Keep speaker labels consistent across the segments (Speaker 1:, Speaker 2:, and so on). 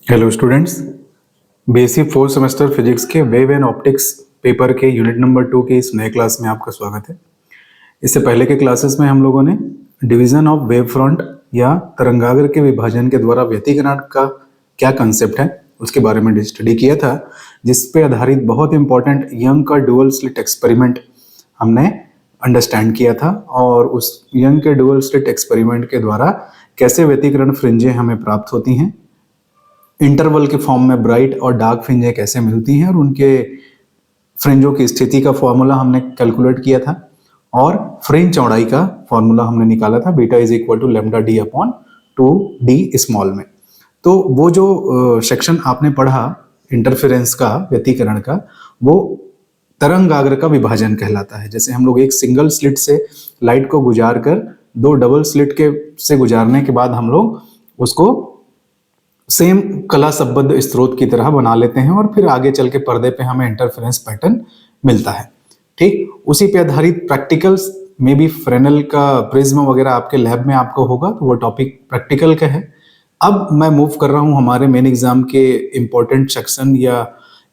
Speaker 1: Hello students, basic fourth semester physics के wave and optics paper के unit number 2 के इस नए क्लास में आपका स्वागत है। इससे पहले के क्लासेस में हम लोगों ने डिवीजन ऑफ वेव फ्रंट या तरंगाग्र के विभाजन के द्वारा व्यतिकरण का क्या कंसेप्ट है उसके बारे में स्टडी किया था, जिस पे आधारित बहुत इंपॉर्टेंट यंग का डुअल स्लिट एक्सपेरिमेंट हमने अंडरस्टैंड किया था। और उस यंग के डुअल स्लिट एक्सपेरिमेंट के द्वारा कैसे व्यतिकरण फ्रिंजें हमें प्राप्त होती हैं, इंटरवल के फॉर्म में ब्राइट और डार्क फ्रिंजें कैसे मिलती हैं और उनके फ्रिंजों की स्थिति का फॉर्मूला हमने कैलकुलेट किया था, और फ्रिंज चौड़ाई का फॉर्मूला हमने निकाला था beta is equal to lambda D upon 2d small में। तो वो जो सेक्शन आपने पढ़ा इंटरफेरेंस का, व्यतिकरण का, वो तरंगाग्र का विभाजन कहलाता है। जैसे हम लोग एक सिंगल स्लिट से लाइट को गुजार कर दो डबल स्लिट के से गुजारने के बाद हम लोग उसको सेम कला संबद्ध स्रोत की तरह बना लेते हैं और फिर आगे चल के पर्दे पे हमें इंटरफेरेंस पैटर्न मिलता है। ठीक, उसी पे आधारित प्रैक्टिकल्स में भी फ्रेनेल का प्रिज्म वगैरह आपके लैब में आपको होगा, तो वो टॉपिक प्रैक्टिकल का है। अब मैं मूव कर रहा हूं हमारे मेन एग्जाम के इंपॉर्टेंट सेक्शन या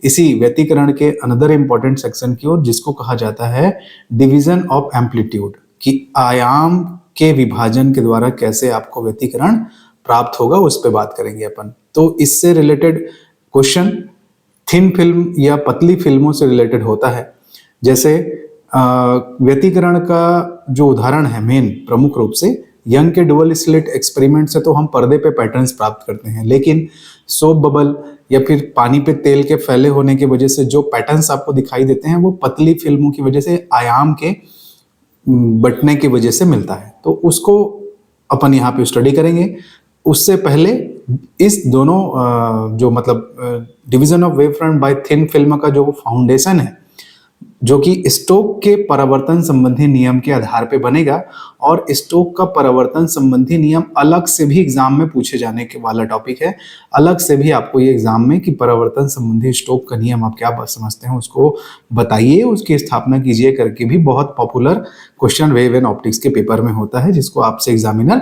Speaker 1: इसी व्यतिकरण के अनदर इंपॉर्टेंट सेक्शन की ओर, जिसको कहा जाता है डिवीजन ऑफ एम्पलीट्यूड, कि आयाम के विभाजन के द्वारा कैसे आपको व्यतिकरण प्राप्त होगा, उस पे बात करेंगे अपन। तो इससे रिलेटेड क्वेश्चन थिन फिल्म या पतली फिल्मों से रिलेटेड होता है। जैसे व्यतिकरण का जो उदाहरण है मेन प्रमुख रूप से यंग के डुअल स्लिट एक्सपेरिमेंट से, तो हम पर्दे पे पैटर्न्स प्राप्त करते हैं, लेकिन सोप बबल या फिर पानी पे तेल के फैले होने की वजह से जो पैटर्न्स आपको दिखाई देते हैं वो पतली फिल्मों की वजह से, आयाम के बंटने की वजह से मिलता है। तो उसको अपन यहाँ पे स्टडी करेंगे। उससे पहले इस दोनों जो मतलब division of wave front bye thin film का जो फाउंडेशन है, जो कि स्टोक के परावर्तन संबंधी नियम के आधार पे बनेगा, और स्टोक का परावर्तन संबंधी नियम अलग से भी एग्जाम में पूछे जाने के वाला टॉपिक है। अलग से भी आपको ये एग्जाम में कि परावर्तन संबंधी स्टोक का नियम आप क्या समझते हैं उसको बताइए, उसकी स्थापना कीजिए करके भी बहुत popular question wave and optics के पेपर में होता है, जिसको आपसे एग्जामिनर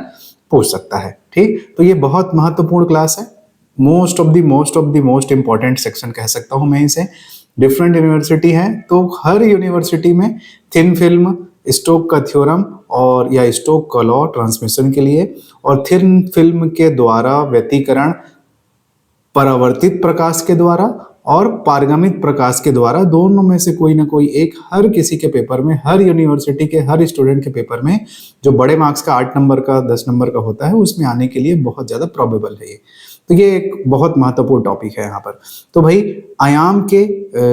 Speaker 1: पूछ सकता है। ठीक, तो ये बहुत महत्वपूर्ण क्लास है, most of the most important section कह सकता हूं मैं इसे। डिफरेंट यूनिवर्सिटी है, तो हर यूनिवर्सिटी में थिन फिल्म, स्टोक का थ्योरम और या स्टोक का लॉ ट्रांसमिशन के लिए, और थिन फिल्म के द्वारा व्यतिकरण परावर्तित प्रकाश के द्वारा और पारगमित प्रकाश के द्वारा, दोनों में से कोई ना कोई एक हर किसी के पेपर में, हर यूनिवर्सिटी के हर स्टूडेंट के पेपर में, जो बड़े मार्क्स का 8 नंबर का 10 नंबर का होता है, उसमें आने के लिए बहुत ज्यादा प्रोबेबल है ये। तो ये एक बहुत महत्वपूर्ण टॉपिक है यहाँ पर। तो भाई, आयाम के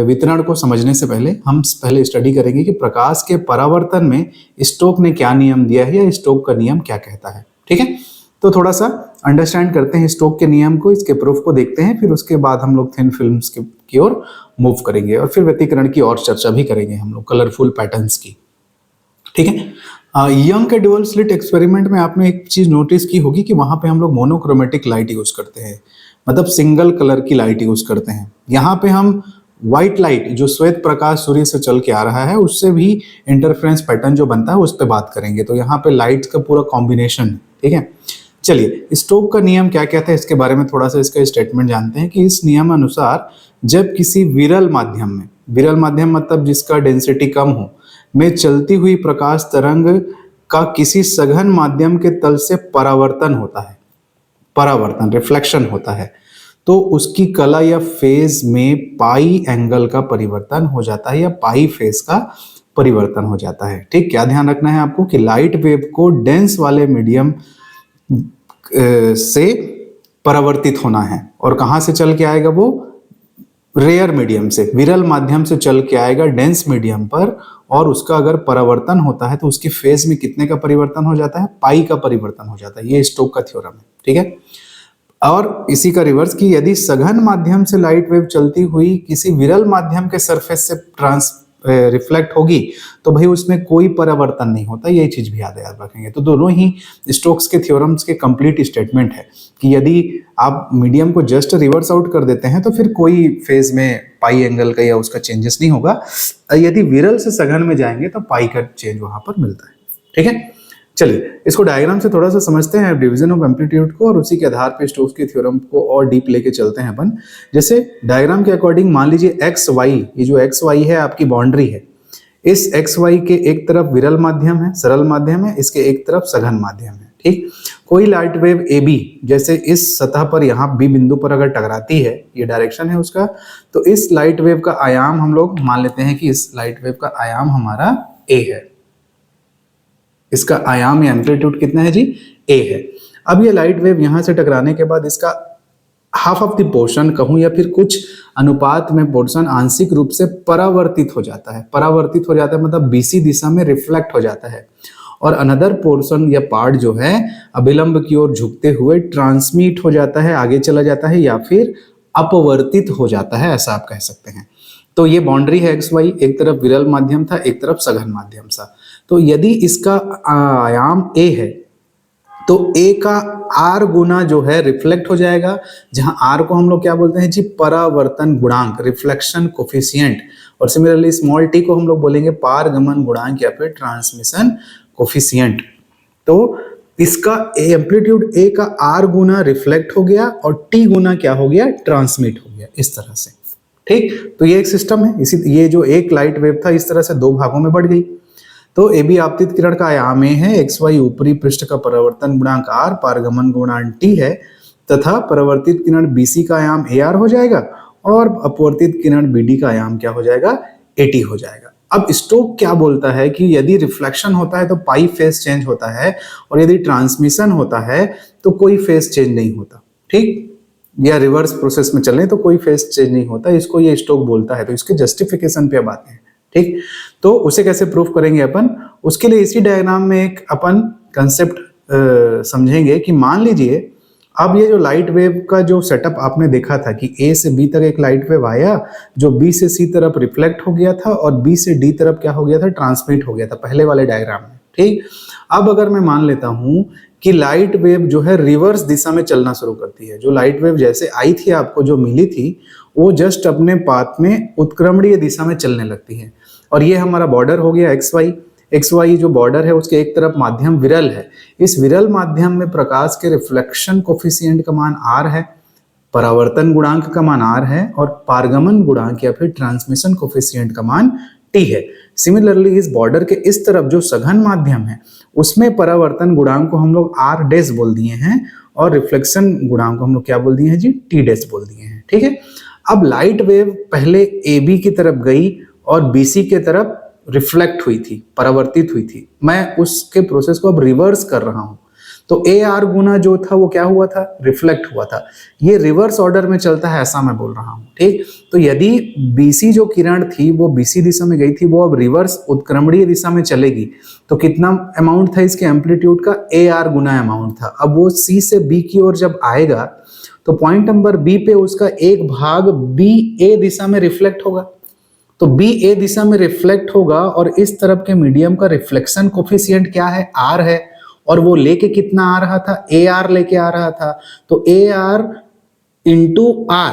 Speaker 1: वितरण को समझने से पहले हम पहले स्टडी करेंगे कि प्रकाश के परावर्तन में स्टोक ने क्या नियम दिया है या स्टोक का नियम क्या कहता है। ठीक है, तो थोड़ा सा अंडरस्टैंड करते हैं स्टोक के नियम को, इसके प्रूफ को देखते हैं, फिर उसके बाद हम लोग थिन फिल्म्स की ओर मूव करेंगे, और फिर व्यतिकरण की और चर्चा भी करेंगे हम लोग, कलरफुल पैटर्न्स की। ठीक है, यंग के डुअल स्लिट एक्सपेरिमेंट में आपने एक चीज नोटिस की होगी कि वहां पे हम लोग मोनोक्रोमेटिक लाइट यूज करते हैं, मतलब सिंगल कलर की लाइट यूज करते हैं। यहाँ पे हम व्हाइट लाइट, जो श्वेत प्रकाश सूर्य से चल के आ रहा है, उससे भी इंटरफेरेंस पैटर्न जो बनता है उस पर बात करेंगे। तो यहाँ पे लाइट का पूरा कॉम्बिनेशन। ठीक है, चलिए, स्टोक का नियम क्या कहता है इसके बारे में थोड़ा सा इसका स्टेटमेंट जानते हैं कि इस नियम अनुसार जब किसी विरल माध्यम में, विरल माध्यम मतलब जिसका डेंसिटी कम हो, में चलती हुई प्रकाश तरंग का किसी सघन माध्यम के तल से परावर्तन होता है, परावर्तन रिफ्लेक्शन होता है, तो उसकी कला या फेज में पाई एंगल का परिवर्तन हो जाता है या पाई फेज का परिवर्तन हो जाता है। ठीक, क्या ध्यान रखना है आपको कि लाइट वेव को डेंस वाले मीडियम से परावर्तित होना है, और कहां से चल के आएगा वो, रेयर मीडियम से, विरल माध्यम से चल के आएगा डेंस मीडियम पर, और उसका अगर परावर्तन होता है तो उसकी फेज में कितने का परिवर्तन हो जाता है, पाई का परिवर्तन हो जाता है। ये स्टोक का थ्योरम है। ठीक है, और इसी का रिवर्स कि यदि सघन माध्यम से लाइट वेव चलती हुई किसी विरल माध्यम के सरफेस से रिफ्लेक्ट होगी, तो भाई उसमें कोई परावर्तन नहीं होता। ये चीज भी याद रखेंगे। तो दोनों ही स्टोक्स के थ्योरम्स के कंप्लीट स्टेटमेंट है कि यदि आप मीडियम को जस्ट रिवर्स आउट कर देते हैं तो फिर कोई फेज में पाई एंगल का या उसका चेंजेस नहीं होगा। यदि विरल से सघन में जाएंगे तो पाई का चेंज वहां पर मिलता है। ठीक है, चलिए इसको डायग्राम से थोड़ा सा समझते हैं डिवीजन ऑफ एम्पलीट्यूड को, और उसी के आधार पे स्टोक्स के थ्योरम को और डीप लेके चलते हैं अपन। जैसे डायग्राम के अकॉर्डिंग मान लीजिए एक्स वाई, ये जो एक्स वाई है आपकी बाउंड्री है। इस एक्स वाई के एक तरफ विरल माध्यम है, सरल माध्यम है, इसके एक तरफ सघन माध्यम है। ठीक, कोई लाइट वेव ए बी जैसे इस सतह पर यहाँ बी बिंदु पर अगर टकराती है, ये डायरेक्शन है उसका, तो इस लाइट वेव का आयाम हम लोग मान लेते हैं कि इस लाइट वेव का आयाम हमारा ए है। इसका आयाम या एम्पलीट्यूड कितना है जी, ए है। अब ये लाइट वेव यहां से टकराने के बाद इसका हाफ ऑफ द पोर्शन कहूं या फिर कुछ अनुपात में पोर्शन आंशिक रूप से परावर्तित हो जाता है। परावर्तित हो जाता है मतलब बीसी दिशा में रिफ्लेक्ट हो जाता है, और अनदर पोर्शन या पार्ट जो है अभिलंब की ओर झुकते हुए ट्रांसमिट हो जाता है, आगे चला जाता है, या फिर अपवर्तित हो जाता है, ऐसा आप कह सकते हैं। तो ये बाउंड्री है एक्स वाई, एक तरफ विरल माध्यम था, एक तरफ सघन माध्यम था। तो यदि इसका आयाम a है तो a का r गुना जो है रिफ्लेक्ट हो जाएगा, जहां r को हम लोग क्या बोलते हैं जी, परावर्तन गुणांक, रिफ्लेक्शन कोफिशिएंट, और सिमिलरली स्मॉल t को हम लोग बोलेंगे पारगमन गुणांक या फिर ट्रांसमिशन कोफिशिएंट। तो इसका एम्पलीट्यूड a का r गुना रिफ्लेक्ट हो गया और t गुना क्या हो गया, ट्रांसमिट हो गया, इस तरह से। ठीक, तो ये एक सिस्टम है। इसी ये जो एक लाइट वेव था इस तरह से दो भागों में बढ़ गई। तो ए बी आपतित किरण का आयाम ए है, एक्स वाई ऊपरी पृष्ठ का परावर्तन गुणांक आर, पारगमन गुणांक टी है, तथा परावर्तित किरण बीसी का आयाम ए आर हो जाएगा और अपवर्तित किरण बीडी का आयाम क्या हो जाएगा, ए टी हो जाएगा। अब स्टोक क्या बोलता है कि यदि रिफ्लेक्शन होता है तो पाई फेज चेंज होता है, और यदि ट्रांसमिशन होता है तो कोई फेज चेंज नहीं होता। ठीक, या रिवर्स प्रोसेस में चलें तो कोई फेज चेंज नहीं होता, इसको ये स्टोक बोलता है। तो इसके जस्टिफिकेशन पे अब आते हैं। ठीक, तो उसे कैसे प्रूफ करेंगे अपन, उसके लिए इसी डायग्राम में एक अपन कंसेप्ट समझेंगे कि मान लीजिए अब ये जो लाइट वेव का जो सेटअप आपने देखा था कि ए से बी तक एक लाइट वेव आया जो बी से सी तरफ रिफ्लेक्ट हो गया था और बी से डी तरफ क्या हो गया था, ट्रांसमिट हो गया था पहले वाले डायग्राम में। ठीक, अब अगर मैं मान लेता हूं कि लाइट वेव जो है रिवर्स दिशा में चलना शुरू करती है, जो लाइट वेव जैसे आई थी आपको जो मिली थी वो जस्ट अपने पाथ में उत्क्रमणीय दिशा में चलने लगती है, और ये हमारा बॉर्डर हो गया एक्स वाई। एक्स वाई जो बॉर्डर है उसके एक तरफ माध्यम विरल है, इस विरल माध्यम में प्रकाश के रिफ्लेक्शन कोफिशिएंट का मान आर है, परावर्तन गुणांक का मान आर है, और पारगमन गुणांक या फिर ट्रांसमिशन कोफिशिएंट का मान टी है। सिमिलरली इस बॉर्डर के इस तरफ जो सघन माध्यम है उसमें परावर्तन गुणांक को हम लोग आर डैश बोल दिए हैं, और रिफ्लेक्शन गुणांक को हम लोग क्या बोल दिए हैं जी, टी डैश बोल दिए हैं। ठीक है, अब लाइट वेव पहले ए बी की तरफ गई और बीसी के तरफ रिफ्लेक्ट हुई थी, परावर्तित हुई थी। मैं उसके प्रोसेस को अब रिवर्स कर रहा हूं, तो ए आर गुना जो था वो क्या हुआ था, रिफ्लेक्ट हुआ था। ये रिवर्स ऑर्डर में चलता है, ऐसा मैं बोल रहा हूं। ठीक, तो यदि बीसी जो किरण थी वो बीसी दिशा में गई थी, वो अब रिवर्स उत्क्रमणीय दिशा में चलेगी, तो कितना अमाउंट था इसके एम्पलीट्यूड का, ए आर गुना अमाउंट था। अब वो सी से बी की ओर जब आएगा तो पॉइंट नंबर बी पे उसका एक भाग बी ए दिशा में रिफ्लेक्ट होगा, तो बी ए दिशा में रिफ्लेक्ट होगा, और इस तरफ के मीडियम का रिफ्लेक्शन कोफिशिएंट क्या है, आर है, और वो लेके कितना आ रहा था, ए आर लेके आ रहा था। तो ए आर इंटू आर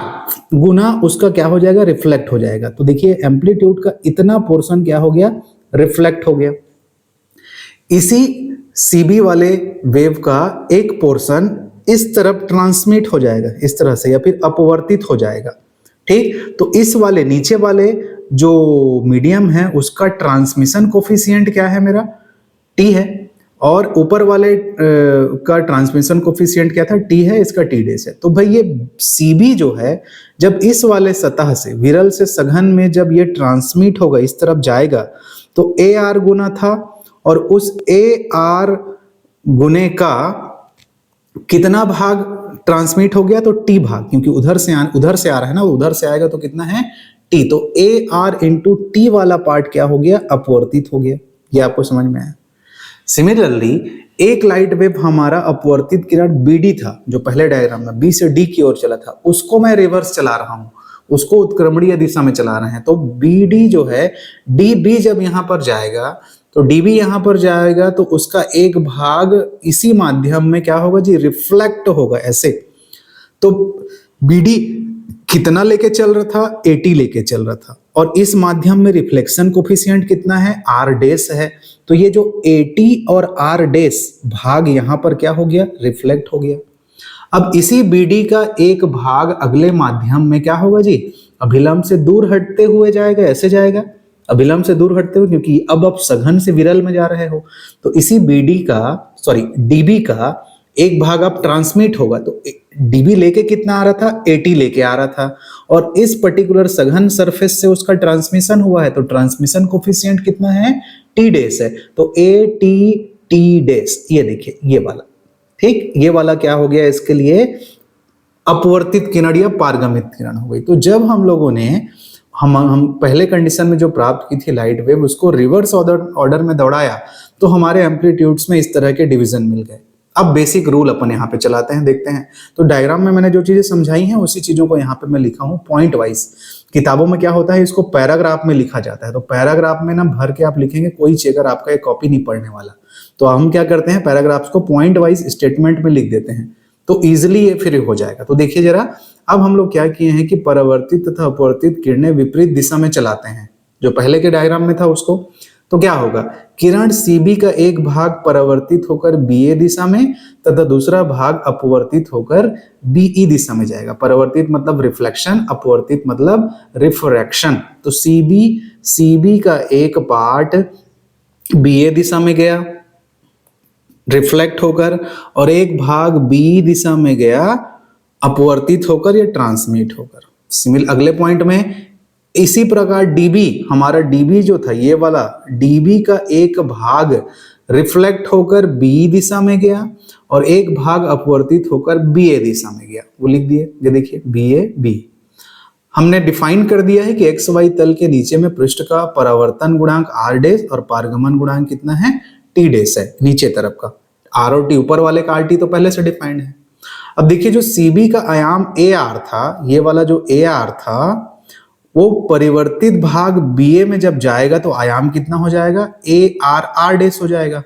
Speaker 1: गुना उसका क्या हो जाएगा, रिफ्लेक्ट हो जाएगा। तो देखिए एम्पलीट्यूड का इतना पोर्शन क्या हो गया, रिफ्लेक्ट हो गया। इसी सीबी वाले वेव का एक पोर्शन इस तरफ ट्रांसमिट हो जाएगा इस तरह से, या फिर अपवर्तित हो जाएगा। ठीक, तो इस वाले नीचे वाले जो मीडियम है उसका ट्रांसमिशन कोफिशिएंट क्या है, मेरा टी है, और ऊपर वाले का ट्रांसमिशन कोफिशिएंट क्या था, टी है, इसका टी डैश है। तो भाई ये सीबी जो है जब इस वाले सतह से विरल से सघन में जब ये ट्रांसमिट होगा, इस तरफ जाएगा, तो ए आर गुना था, और उस ए आर गुने का कितना भाग ट्रांसमिट हो गया, तो टी भाग, क्योंकि उधर से आ रहा है ना, उधर से आएगा तो कितना है, टी। तो ए आर इंटू टी वाला पार्ट क्या हो गया, अपवर्तित हो गया। ये आपको समझ में आया। सिमिलरली एक लाइट वेव हमारा अपवर्तित किरण बीडी था जो पहले डायग्राम में बी से डी की ओर चला था, उसको मैं रिवर्स चला रहा हूं, उसको उत्क्रमणीय दिशा में चला रहे हैं। तो बी डी जो है, डी बी जब यहां पर जाएगा तो डीबी यहां पर जाएगा, तो उसका एक भाग इसी माध्यम में क्या होगा जी, रिफ्लेक्ट होगा ऐसे। तो बीडी कितना लेके चल रहा था, 80 लेके चल रहा था, और इस माध्यम में रिफ्लेक्शन कोफिशिएंट कितना है, r डैश है। तो ये जो AT और r डैश भाग यहाँ पर क्या हो गया, रिफ्लेक्ट हो गया। अब इसी BD का एक भाग अगले माध्यम में क्या होगा जी, अभिलंब से दूर हटते हुए जाएगा, ऐसे जाएगा, अभिलंब से दूर हटते हुए, क्योंकि अब आप सघन से विरल में जा रहे हो। तो इसी DB का एक भाग अब ट्रांसमिट होगा। तो DB लेके कितना आ रहा था, AT लेके आ रहा था, और इस पर्टिकुलर सघन सरफेस से उसका ट्रांसमिशन हुआ है। तो ट्रांसमिशन कोफिशिएंट कितना है, T डैश है। तो AT T डैश, ये देखिए ये वाला, ठीक, ये वाला क्या हो गया, इसके लिए अपवर्तित किरण या पारगमित किरण हो गई। तो जब हम लोगों ने हम पहले कंडीशन में जो प्राप्त की थी लाइट वेव, उसको रिवर्स ऑर्डर में दौड़ाया तो हमारे एम्पलीट्यूड्स में इस तरह के डिवीजन मिल गए। अब बेसिक रूल अपन यहाँ पे चलाते हैं, देखते हैं। तो डायग्राम में मैंने जो चीजें समझाई हैं उसी चीजों को यहाँ पे मैं लिखा हूँ पॉइंट वाइज। किताबों में क्या होता है, इसको पैराग्राफ में लिखा जाता है। तो पैराग्राफ में ना भर के आप लिखेंगे, कोई चेकर आपका एक कॉपी नहीं पढ़ने वाला। तो हम क्या करते हैं, पैराग्राफ्स को पॉइंट वाइज स्टेटमेंट में लिख देते हैं, तो इजिली ये फिर हो जाएगा। तो देखिए जरा, अब हम लोग क्या किए हैं कि परावर्तित तथा अपवर्तित किरणें विपरीत दिशा में चलाते हैं, जो पहले के डायग्राम में था उसको। तो क्या होगा, किरण CB का एक भाग परावर्तित होकर BA दिशा में तथा दूसरा भाग अपवर्तित होकर BE दिशा में जाएगा। परावर्तित मतलब रिफ्लेक्शन, अपवर्तित मतलब रिफ्रैक्शन। तो CB का एक पार्ट BA दिशा में गया रिफ्लेक्ट होकर, और एक भाग BE दिशा में गया अपवर्तित होकर या ट्रांसमिट होकर। सिमिल अगले पॉइंट में इसी प्रकार DB, हमारा DB जो था ये वाला, DB का एक भाग रिफ्लेक्ट होकर BE दिशा में गया और एक भाग अपवर्तित होकर BA दिशा में गया। वो लिख दिए, ये देखिए BA हमने डिफाइन कर दिया है कि XY तल के नीचे में पृष्ठ का परावर्तन गुणांक R डैश और पारगमन गुणांक कितना है, T डैश है, नीचे तरफ का। R और T, ऊपर वाले का RT तो पहले से डिफाइंड है। अब देखिए जो CB का आयाम AR था, ये वाला जो AR था, वो परिवर्तित भाग BA में जब जाएगा तो आयाम कितना हो जाएगा, AR डैश हो जाएगा।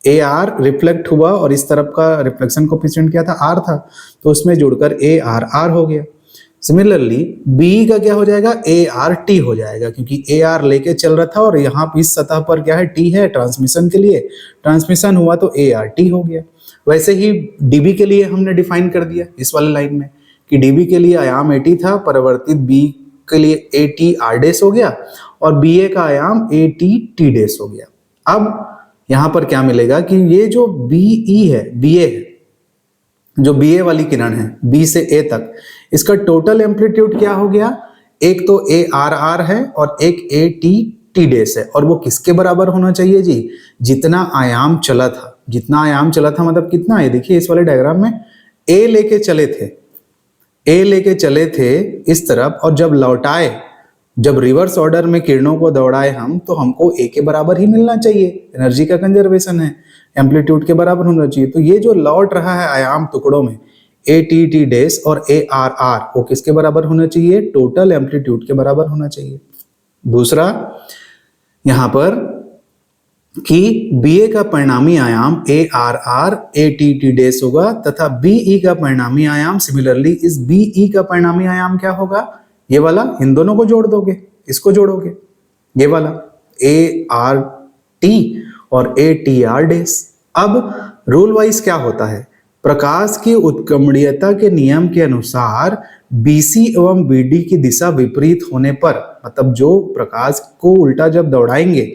Speaker 1: AR रिफ्लेक्ट हुआ और इस तरफ का रिफ्लेक्शन कोफिशिएंट क्या था, R था, तो उसमें जुड़कर AR हो गया। सिमिलरली BE का क्या हो जाएगा, ART हो जाएगा, क्योंकि AR लेके चल रहा था और यहाँ इस सतह पर क्या है, T है ट्रांसमिशन के लिए, ट्रांसमिशन हुआ तो ART हो गया। वैसे ही DB के लिए हमने डिफाइन कर दिया इस वाले लाइन में कि DB के लिए आयाम AT था, परिवर्तित B के लिए AT R डैश हो गया और BA का आयाम AT T डैश हो गया। अब यहां पर क्या मिलेगा कि ये जो BE है, BA है, जो BA वाली किरण है B से A तक, इसका टोटल एम्पलीट्यूड क्या हो गया, एक तो ARR है और एक AT T डैश है, और वो किसके बराबर होना चाहिए जी, जितना आयाम चला था। जितना आयाम चला था मतलब कितना है, देखिए इस वाले डायग्राम में A लेके चले थे इस तरफ, और जब लौटाए, जब रिवर्स ऑर्डर में किरणों को दौड़ाए हम, तो हमको A के बराबर ही मिलना चाहिए। एनर्जी का कंजर्वेशन है, एम्पलीट्यूड के बराबर होना चाहिए। तो ये जो लौट रहा है आयाम टुकड़ों में AT डैश और ARR, वो किसके बराबर होना चाहिए, टोटल एम्पलीट्यूड के बराबर होना चाहिए। दूसरा यहां पर कि BA का परिणामी आयाम ARR AT डैश होगा तथा BE का परिणामी आयाम, सिमिलरली इस BE का परिणामी आयाम क्या होगा, ये वाला, इन दोनों को जोड़ दोगे, इसको जोड़ोगे, ये वाला ART और ATR डैश। अब रूल वाइज क्या होता है, प्रकाश की उत्क्रमणीयता के नियम के अनुसार BC एवं BD की दिशा विपरीत होने पर, मतलब जो प्रकाश को उल्टा जब दौड़ाएंगे,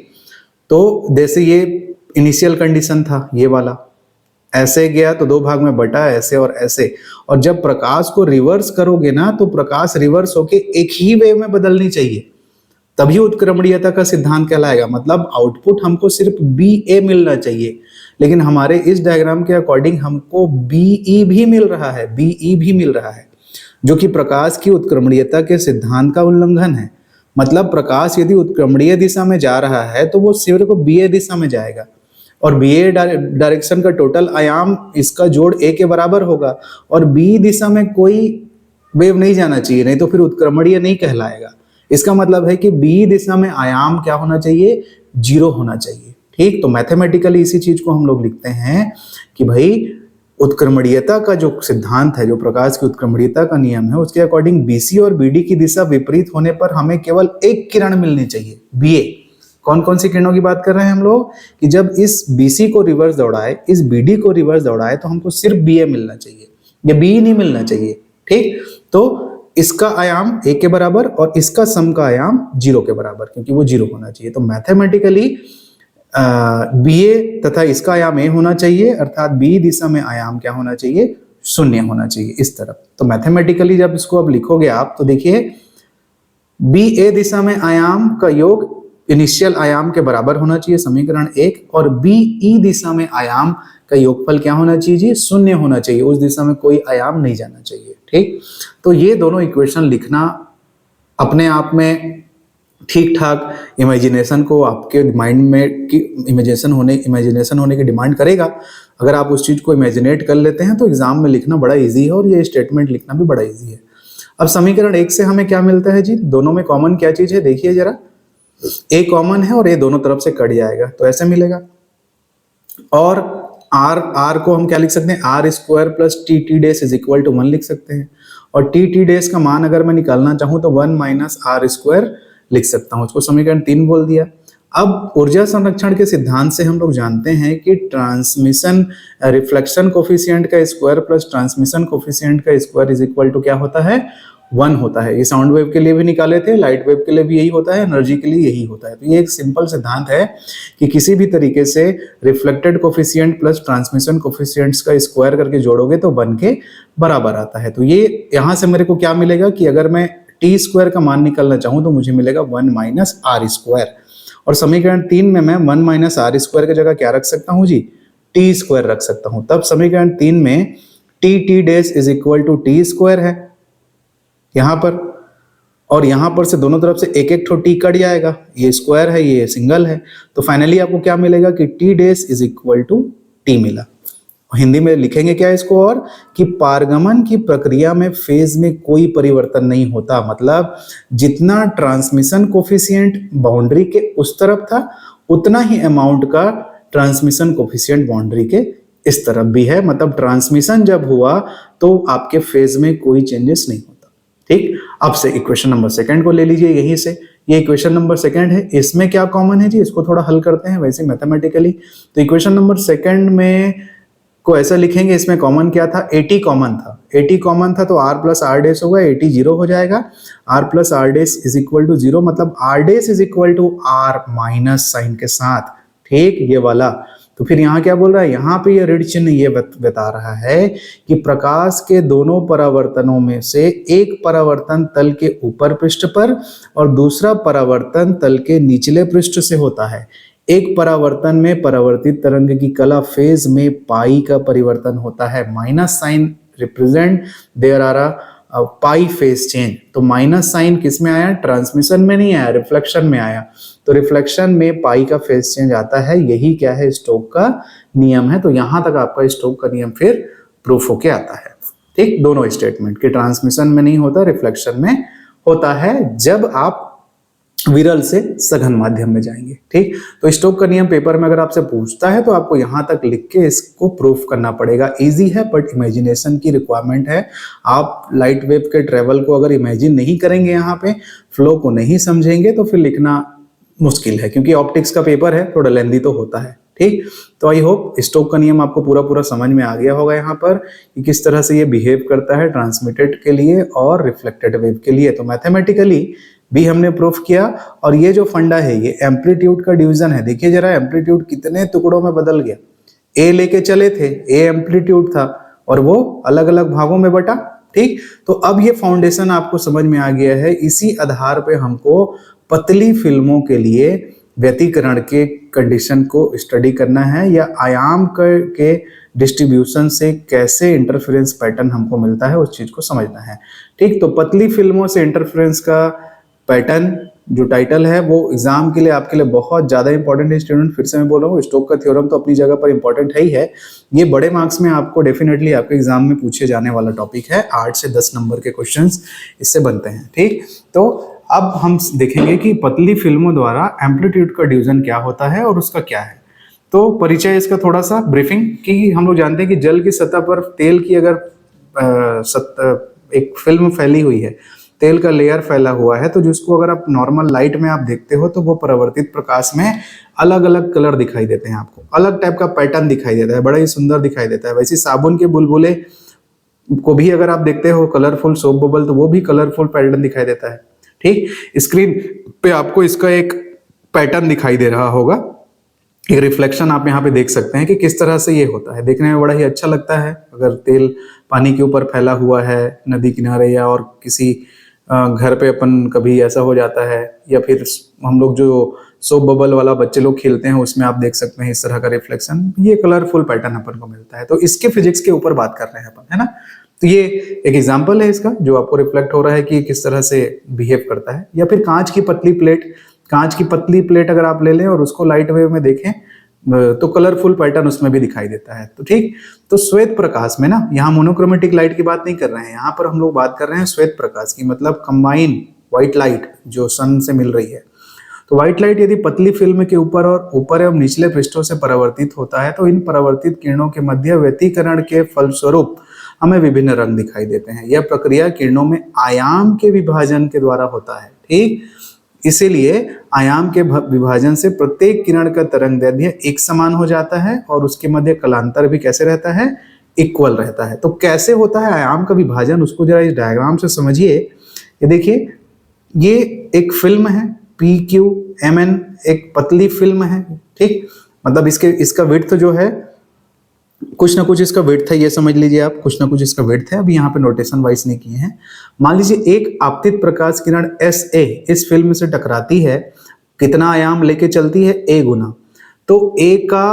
Speaker 1: तो जैसे ये इनिशियल कंडीशन था, ये वाला ऐसे गया तो दो भाग में बटा, ऐसे और ऐसे, और जब प्रकाश को रिवर्स करोगे ना, तो प्रकाश रिवर्स होके एक ही वेव में बदलनी चाहिए, तभी उत्क्रमणीयता का सिद्धांत कहलाएगा। मतलब आउटपुट हमको सिर्फ BA मिलना चाहिए, लेकिन हमारे इस डायग्राम के अकॉर्डिंग हमको BE भी मिल रहा है, जो कि प्रकाश की उत्क्रमणीयता के सिद्धांत का उल्लंघन है। मतलब प्रकाश यदि उत्क्रमणीय दिशा में जा रहा है तो वो सिर्फ BA दिशा में जाएगा, और BA डायरेक्शन का टोटल आयाम इसका जोड़ A के बराबर होगा, और B दिशा में कोई वेव नहीं जाना चाहिए, नहीं तो फिर उत्क्रमणीय नहीं कहलाएगा। इसका मतलब है कि B दिशा में आयाम क्या होना चाहिए, 0 होना चाहिए। ठीक, तो मैथमेटिकली इसी चीज को हम लोग लिखते हैं कि भाई उत्क्रमणीयता का जो सिद्धांत है, जो प्रकाश की उत्क्रमणीयता का नियम है, उसके अकॉर्डिंग BC और BD की दिशा विपरीत होने पर हमें केवल एक किरण मिलनी चाहिए, BA। कौन कौन सी किरणों की बात कर रहे हैं हम लोग कि जब इस BC को रिवर्स दौड़ाए, इस BD को रिवर्स दौड़ाए तो हमको सिर्फ BA मिलना चाहिए, या BE नहीं मिलना चाहिए। ठीक, तो इसका आयाम a के बराबर और इसका सम का आयाम 0 के बराबर, क्योंकि वो 0 होना चाहिए। तो मैथमेटिकली BA तथा इसका आयाम a होना चाहिए, अर्थात BE दिशा में आयाम क्या होना चाहिए, 0 होना चाहिए इस तरफ। तो मैथमेटिकली जब इसको अब लिखोगे आप तो देखिए BA दिशा में आयाम का योग इनिशियल आयाम के बराबर होना चाहिए, समीकरण 1, और BE दिशा में आयाम का योगफल क्या होना चाहिए जी, 0 होना चाहिए, उस दिशा में कोई आयाम नहीं जाना चाहिए। ठीक, तो ये दोनों इक्वेशन लिखना अपने आप में ठीक ठाक इमेजिनेशन को आपके माइंड में की इमेजिनेशन होने की डिमांड करेगा। अगर आप उस चीज को इमेजिनेट कर लेते हैं तो एग्जाम में लिखना बड़ा इजी है और ये स्टेटमेंट लिखना भी बड़ा इजी है। अब समीकरण 1 से हमें क्या मिलता है जी, दोनों में कॉमन क्या चीज है, देखिए जरा, a कॉमन है और a दोनों तरफ से कट जाएगा तो ऐसे मिलेगा। और r को हम क्या लिख सकते हैं, r square plus T dash is equal to 1 लिख सकते हैं, और टी डैश का मान अगर मैं निकालना चाहूं तो 1 माइनस r स्क्वायर लिख सकता हूं, उसको समीकरण 3 बोल दिया। अब ऊर्जा संरक्षण के सिद्धांत से हम लोग जानते हैं कि ट्रांसमिशन रिफ्लेक्शन कोफिशिएंट का स्क्वायर प्लस ट्रांसमिशन कोफिशिएंट का स्क्वायर इज इक्वल टू क्या होता है, 1 होता है। ये साउंड वेव के लिए भी निकाले थे, लाइट वेव के लिए भी यही होता है, एनर्जी के लिए यही होता है। तो ये एक सिंपल सिद्धांत है कि किसी भी तरीके से reflected coefficient plus transmission coefficients का स्क्वायर करके जोड़ोगे तो 1 के बराबर आता है। तो ये यहां से मेरे को क्या मिलेगा कि अगर मैं टी स्क्वायर का मान निकालना चाहूं तो मुझे मिलेगा 1 माइनस आर स्क्वायर, और समीकरण 3 में मैं 1 माइनस आर स्क्वायर की जगह क्या रख सकता हूं जी, टी स्क्वायर रख सकता हूं। तब समीकरण 3 में T dash is equal to T square है यहां पर, और यहां पर से दोनों तरफ से एक एक ठो टी कट जाएगा, ये स्क्वायर है ये सिंगल है, तो फाइनली आपको क्या मिलेगा कि T dash is equal to T मिला। हिंदी में लिखेंगे क्या इसको, और कि पारगमन की प्रक्रिया में फेज में कोई परिवर्तन नहीं होता, मतलब जितना ट्रांसमिशन कोफिशिएंट बाउंड्री के उस तरफ था उतना ही अमाउंट का ट्रांसमिशन कोफिशिएंट बाउंड्री के इस तरफ भी है, मतलब ट्रांसमिशन जब हुआ तो आपके फेज में कोई चेंजेस नहीं होता। ठीक, अब से इक्वेशन नंबर 2 को ले लीजिए, यहीं से ये इक्वेशन नंबर 2 है, इसमें क्या कॉमन है जी, इसको थोड़ा हल करते हैं वैसे मैथमेटिकली। तो इक्वेशन नंबर 2 में को ऐसा लिखेंगे, इसमें कॉमन क्या था, 80 कॉमन था, 80 कॉमन था तो r प्लस आर डैश होगा, 80 0 हो जाएगा, r plus R dash is equal to 0, मतलब r dash is equal to r minus sine के साथ। ठीक, ये वाला। तो फिर यहाँ क्या बोल रहा है, यहाँ पे ये ऋण चिन्ह ये बता रहा है कि प्रकाश के दोनों परावर्तनों में से एक परावर्तन तल के ऊपर पृष्ठ पर और दूसरा परावर्तन तल के निचले पृष्ठ से होता है। एक परावर्तन में परावर्तित तरंग की कला फेज में पाई का परिवर्तन होता है, minus sine represent there are a pi phase change. तो माइनस साइन किस में आया, ट्रांसमिशन में नहीं आया, रिफ्लेक्शन में आया, तो रिफ्लेक्शन में पाई का फेज चेंज आता है, यही क्या है, स्टोक का नियम है। तो यहां तक आपका स्टोक का नियम फिर प्रूफ होके आता है। ठीक, दोनों स्टेटमेंट कि ट्रांसमिशन में नहीं होता, रिफ्लेक्शन में होता है जब आप विरल से सघन माध्यम में जाएंगे। ठीक, तो स्टोक का नियम पेपर में अगर आपसे पूछता है तो आपको यहां तक लिख के इसको प्रूफ करना पड़ेगा। इजी है बट इमेजिनेशन की रिक्वायरमेंट है। आप लाइट वेव के ट्रेवल को अगर इमेजिन नहीं करेंगे, यहाँ पे फ्लो को नहीं समझेंगे तो फिर लिखना मुश्किल है, क्योंकि ऑप्टिक्स का पेपर है, थोड़ा लेंदी तो होता है। ठीक, तो आई होप स्टोक का नियम आपको पूरा समझ में आ गया होगा यहाँ पर कि किस तरह से ये बिहेव करता है ट्रांसमिटेड के लिए और रिफ्लेक्टेड वेव के लिए। तो मैथमेटिकली भी हमने प्रूफ किया, और ये जो फंडा है ये एम्पलीट्यूड का डिवीजन है। देखिए जरा, एम्पलीट्यूड कितने टुकड़ों में बदल गया, ए लेके चले थे, ए एम्पलीट्यूड था और वो अलग अलग भागों में बटा। ठीक, तो अब ये फाउंडेशन आपको समझ में आ गया है। इसी आधार पे हमको पतली फिल्मों के लिए व्यतिकरण के कंडीशन को स्टडी करना है, या आयाम के डिस्ट्रीब्यूशन से कैसे इंटरफेरेंस पैटर्न हमको मिलता है उस चीज को समझना है। ठीक, तो पतली फिल्मों से इंटरफेरेंस का पैटर्न जो टाइटल है वो एग्जाम के लिए आपके लिए बहुत ज्यादा इंपॉर्टेंट है स्टूडेंट। फिर से मैं बोल रहा हूँ, स्टोक का थ्योरम तो अपनी जगह पर इंपॉर्टेंट है ही है, ये बड़े मार्क्स में आपको डेफिनेटली आपके एग्जाम में पूछे जाने वाला टॉपिक है। 8 से 10 नंबर के क्वेश्चंस इससे बनते हैं। ठीक, तो अब हम देखेंगे कि पतली फिल्मों द्वारा एम्पलीट्यूड का डिवीजन क्या होता है और उसका क्या है। तो परिचय इसका थोड़ा सा ब्रीफिंग कि हम लोग जानते हैं कि जल की सतह पर तेल की अगर एक फिल्म फैली हुई है, तेल का लेयर फैला हुआ है, तो जिसको अगर आप नॉर्मल लाइट में आप देखते हो तो वो परावर्तित प्रकाश में अलग अलग कलर दिखाई देते हैं, आपको अलग टाइप का पैटर्न दिखाई देता है, बड़ा ही सुंदर दिखाई देता है। वैसे साबुन के बुलबुले को भी अगर आप देखते हो कलरफुल सोप बबल, तो वो भी कलरफुल पैटर्न दिखाई देता है। ठीक, स्क्रीन पे आपको इसका एक पैटर्न दिखाई दे रहा होगा, एक रिफ्लेक्शन आप यहाँ पे देख सकते हैं कि किस तरह से ये होता है। देखने में बड़ा ही अच्छा लगता है अगर तेल पानी के ऊपर फैला हुआ है नदी किनारे, या और किसी घर पे अपन कभी ऐसा हो जाता है, या फिर हम लोग जो सोप बबल वाला बच्चे लोग खेलते हैं उसमें आप देख सकते हैं इस तरह का रिफ्लेक्शन, ये कलरफुल पैटर्न अपन को मिलता है। तो इसके फिजिक्स के ऊपर बात कर रहे हैं अपन, है ना। तो ये एक एग्जांपल है इसका जो आपको रिफ्लेक्ट हो रहा है कि किस तरह से बिहेव करता है। या फिर कांच की पतली प्लेट अगर आप ले लें और उसको लाइट वेव में देखें तो कलरफुल पैटर्न उसमें भी दिखाई देता है। तो ठीक, तो श्वेत प्रकाश में ना, यहाँ मोनोक्रोमेटिक लाइट की बात नहीं कर रहे हैं, यहाँ पर हम लोग बात कर रहे हैं श्वेत प्रकाश की, मतलब कंबाइन व्हाइट लाइट जो सन से मिल रही है। तो व्हाइट लाइट यदि पतली फिल्म के ऊपर एवं निचले पृष्ठों से परावर्तित होता है तो इन परावर्तित किरणों के मध्य व्यतिकरण के फलस्वरूप हमें विभिन्न रंग दिखाई देते हैं। यह प्रक्रिया किरणों में आयाम के विभाजन के द्वारा होता है। ठीक, इसीलिए आयाम के विभाजन से प्रत्येक किरण का तरंगदैर्ध्य एक समान हो जाता है और उसके मध्य कलांतर भी कैसे रहता है, इक्वल रहता है। तो कैसे होता है आयाम का विभाजन, उसको जरा इस डायग्राम से समझिए। ये देखिए, ये एक फिल्म है PQMN, एक पतली फिल्म है। ठीक, मतलब इसका विड्थ जो है कुछ ना कुछ इसका विड्थ है, ये समझ लीजिए आप, कुछ ना कुछ इसका विड्थ है। अभी यहाँ पे नोटेशन वाइज नहीं किए हैं। मान लीजिए एक आपतित प्रकाश किरण SA इस फिल्म से टकराती है, कितना आयाम लेके चलती है, A गुना। तो A का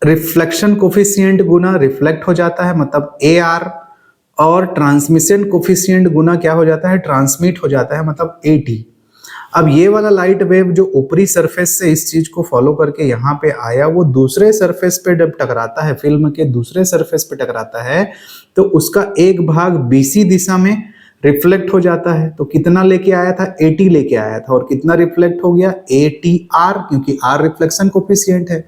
Speaker 1: रिफ्लेक्शन कोफिशिएंट गुना रिफ्लेक्ट हो जाता है, मतलब AR, और ट्रांसमिशन कोफिशिएंट गुना क्या हो जाता है, ट्रांसमिट हो जाता है, मतलब AT। अब ये वाला लाइट वेव जो ऊपरी सरफेस से इस चीज को फॉलो करके यहाँ पे आया, वो दूसरे सरफेस पे जब टकराता है, फिल्म के दूसरे सरफेस पे टकराता है, तो उसका एक भाग BC दिशा में रिफ्लेक्ट हो जाता है। तो कितना लेके आया था, AT लेके आया था, और कितना रिफ्लेक्ट हो गया, ATR, क्योंकि R रिफ्लेक्शन कोफिशिएंट है।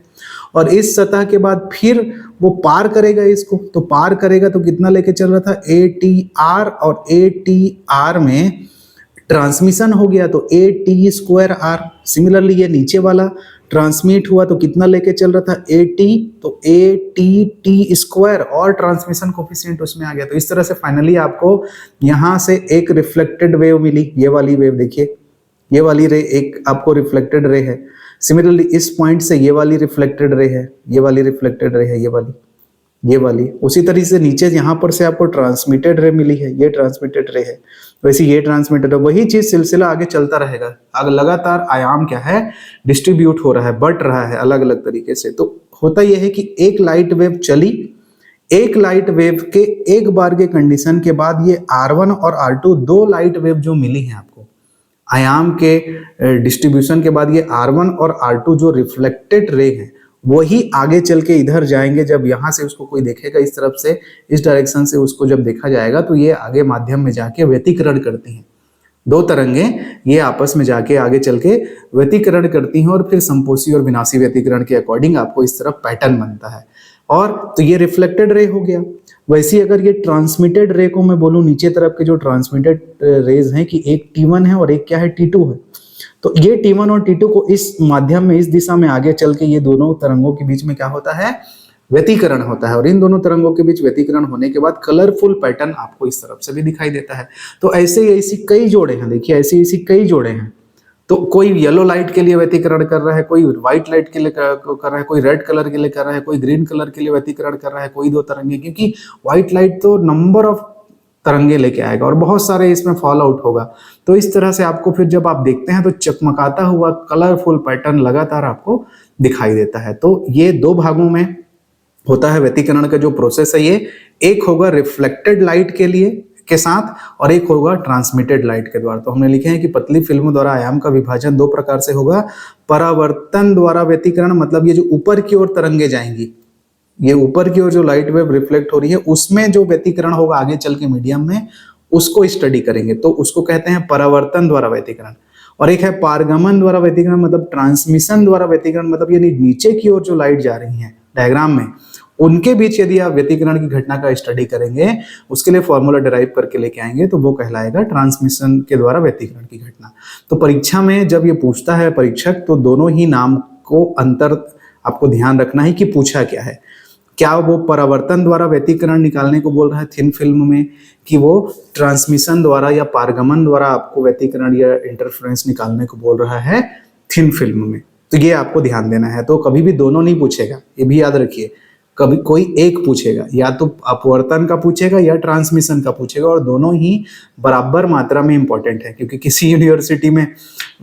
Speaker 1: और इस सतह के बाद फिर वो पार करेगा इसको, तो पार करेगा तो कितना लेके चल रहा था, ATR, और ATR में ट्रांसमिशन हो गया तो AT²R। सिमिलरली ये नीचे वाला ट्रांसमिट हुआ तो कितना लेके चल रहा था, AT, तो ATT² और ट्रांसमिशन कोफिशिएंट उसमें आ गया। तो इस तरह से फाइनली आपको यहाँ से एक रिफ्लेक्टेड वेव मिली। ये वाली वेव देखिए, ये वाली रे एक आपको रिफ्लेक्टेड रे है। सिमिलरली इस पॉइंट से ये वाली रिफ्लेक्टेड रे है, ये वाली रिफ्लेक्टेड रे है, ये वाली उसी तरीके से नीचे यहाँ पर से आपको ट्रांसमिटेड रे मिली है, ये ट्रांसमिटेड रे है, वैसे ये ट्रांसमिटेड है। वही चीज सिलसिला आगे चलता रहेगा। आगे लगातार आयाम क्या है, डिस्ट्रीब्यूट हो रहा है, बट रहा है अलग अलग तरीके से। तो होता यह है कि एक लाइट वेव चली, एक लाइट वेव के एक बार के कंडीशन के बाद ये R1 और R2 दो लाइट वेव जो मिली है आपको आयाम के डिस्ट्रीब्यूशन के बाद, ये R1 और R2 जो रिफ्लेक्टेड रे है वही आगे चल के इधर जाएंगे। जब यहाँ से उसको कोई देखेगा इस तरफ से, इस डायरेक्शन से उसको जब देखा जाएगा तो ये आगे माध्यम में जाके व्यतिकरण करती हैं। दो तरंगे ये आपस में जाके आगे चल के व्यतिकरण करती हैं और फिर संपोषी और विनाशी व्यतिकरण के अकॉर्डिंग आपको इस तरफ पैटर्न बनता है। और तो ये रिफ्लेक्टेड रे हो गया। वैसे अगर ये ट्रांसमिटेड रे को मैं बोलूँ, नीचे तरफ के जो ट्रांसमिटेड रेज हैं कि एक T1 है और एक क्या है, T2 है। तो ये T1 और T2 को इस माध्यम में, इस दिशा में आगे चल के ये दोनों तरंगों के बीच में क्या होता है, व्यतिकरण होता है। और इन दोनों तरंगों के बीच व्यतिकरण होने के बाद कलरफुल पैटर्न आपको इस तरफ से भी दिखाई देता है। तो ऐसी कई जोड़े हैं, देखिए ऐसी कई जोड़े हैं। तो कोई येलो लाइट के लिए व्यतिकरण कर रहा है, कोई व्हाइट लाइट के लिए कर रहा है, कोई रेड कलर के लिए कर रहा है, कोई ग्रीन कलर के लिए व्यतिकरण कर रहा है, कोई दो तरंगे, क्योंकि व्हाइट लाइट तो नंबर ऑफ तरंगे लेके आएगा और बहुत सारे इसमें फॉल आउट होगा। तो इस तरह से आपको फिर जब आप देखते हैं तो चकमकाता हुआ कलरफुल पैटर्न लगातार आपको दिखाई देता है। तो ये दो भागों में होता है व्यतिकरण का जो प्रोसेस है। ये एक होगा रिफ्लेक्टेड लाइट के लिए के साथ और एक होगा ट्रांसमिटेड लाइट के द्वारा। तो हमने लिखे हैं कि पतली फिल्म द्वारा आयाम का विभाजन दो प्रकार से होगा। परावर्तन द्वारा व्यतिकरण, मतलब ये जो ऊपर की ओर तरंगे जाएंगी, ये ऊपर की ओर जो लाइट वेव रिफ्लेक्ट हो रही है उसमें जो व्यतिकरण होगा आगे चल के मीडियम में, उसको स्टडी करेंगे तो उसको कहते हैं परावर्तन द्वारा व्यतिकरण। और एक है पारगमन द्वारा व्यतिकरण, मतलब ट्रांसमिशन द्वारा व्यतिकरण, मतलब यानी नीचे की ओर जो लाइट जा रही है डायग्राम में, उनके बीच यदि आप व्यतिकरण की घटना का स्टडी करेंगे, उसके लिए फॉर्मूला डिराइव करके लेके आएंगे, तो वो कहलाएगा ट्रांसमिशन के द्वारा व्यतिकरण की घटना। तो परीक्षा में जब ये पूछता है परीक्षक, तो दोनों ही नाम को अंतर आपको ध्यान रखना है कि पूछा क्या है। क्या वो परावर्तन द्वारा व्यतिकरण निकालने को बोल रहा है थिन फिल्म में, कि वो ट्रांसमिशन द्वारा या पारगमन द्वारा आपको व्यतिकरण या इंटरफेरेंस निकालने को बोल रहा है थिन फिल्म में। तो ये आपको ध्यान देना है। तो कभी भी दोनों नहीं पूछेगा, ये भी याद रखिए, कभी कोई एक पूछेगा, या तो अपवर्तन का पूछेगा या ट्रांसमिशन का पूछेगा, और दोनों ही बराबर मात्रा में इंपॉर्टेंट है, क्योंकि किसी यूनिवर्सिटी में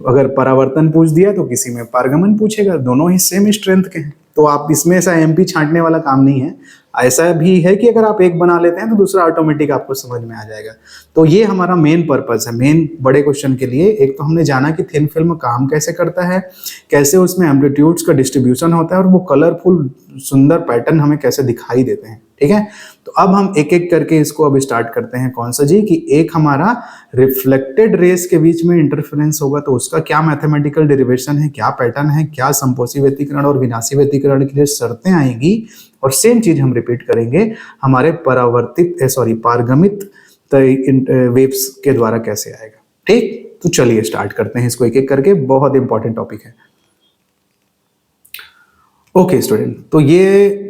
Speaker 1: अगर परावर्तन पूछ दिया तो किसी में पारगमन पूछेगा, दोनों ही सेम स्ट्रेंथ के हैं। तो आप इसमें ऐसा एमपी छांटने वाला काम नहीं है। ऐसा भी है कि अगर आप एक बना लेते हैं तो दूसरा ऑटोमेटिक आपको समझ में आ जाएगा। तो ये हमारा मेन पर्पस है, मेन बड़े क्वेश्चन के लिए। एक तो हमने जाना कि थिन फिल्म काम कैसे करता है, कैसे उसमें एम्पलीट्यूड्स का डिस्ट्रीब्यूशन होता है, और वो कलरफुल सुंदर पैटर्न हमें कैसे दिखाई देते हैं। ठीक है, तो अब हम एक एक करके इसको अब स्टार्ट करते हैं। कौन सा जी, कि एक हमारा रिफ्लेक्टेड रेस के बीच में इंटरफेरेंस होगा, तो उसका क्या मैथमेटिकल डेरिवेशन है, क्या पैटर्न है, क्या संपोषी व्यतिकरण और विनाशी व्यतिकरण के लिए शर्तें आएंगी, और सेम चीज हम रिपीट करेंगे हमारे पारगमित वेव्स के द्वारा कैसे आएगा। ठीक, तो चलिए स्टार्ट करते हैं इसको एक एक करके, बहुत इंपॉर्टेंट टॉपिक है। ओके स्टूडेंट, तो ये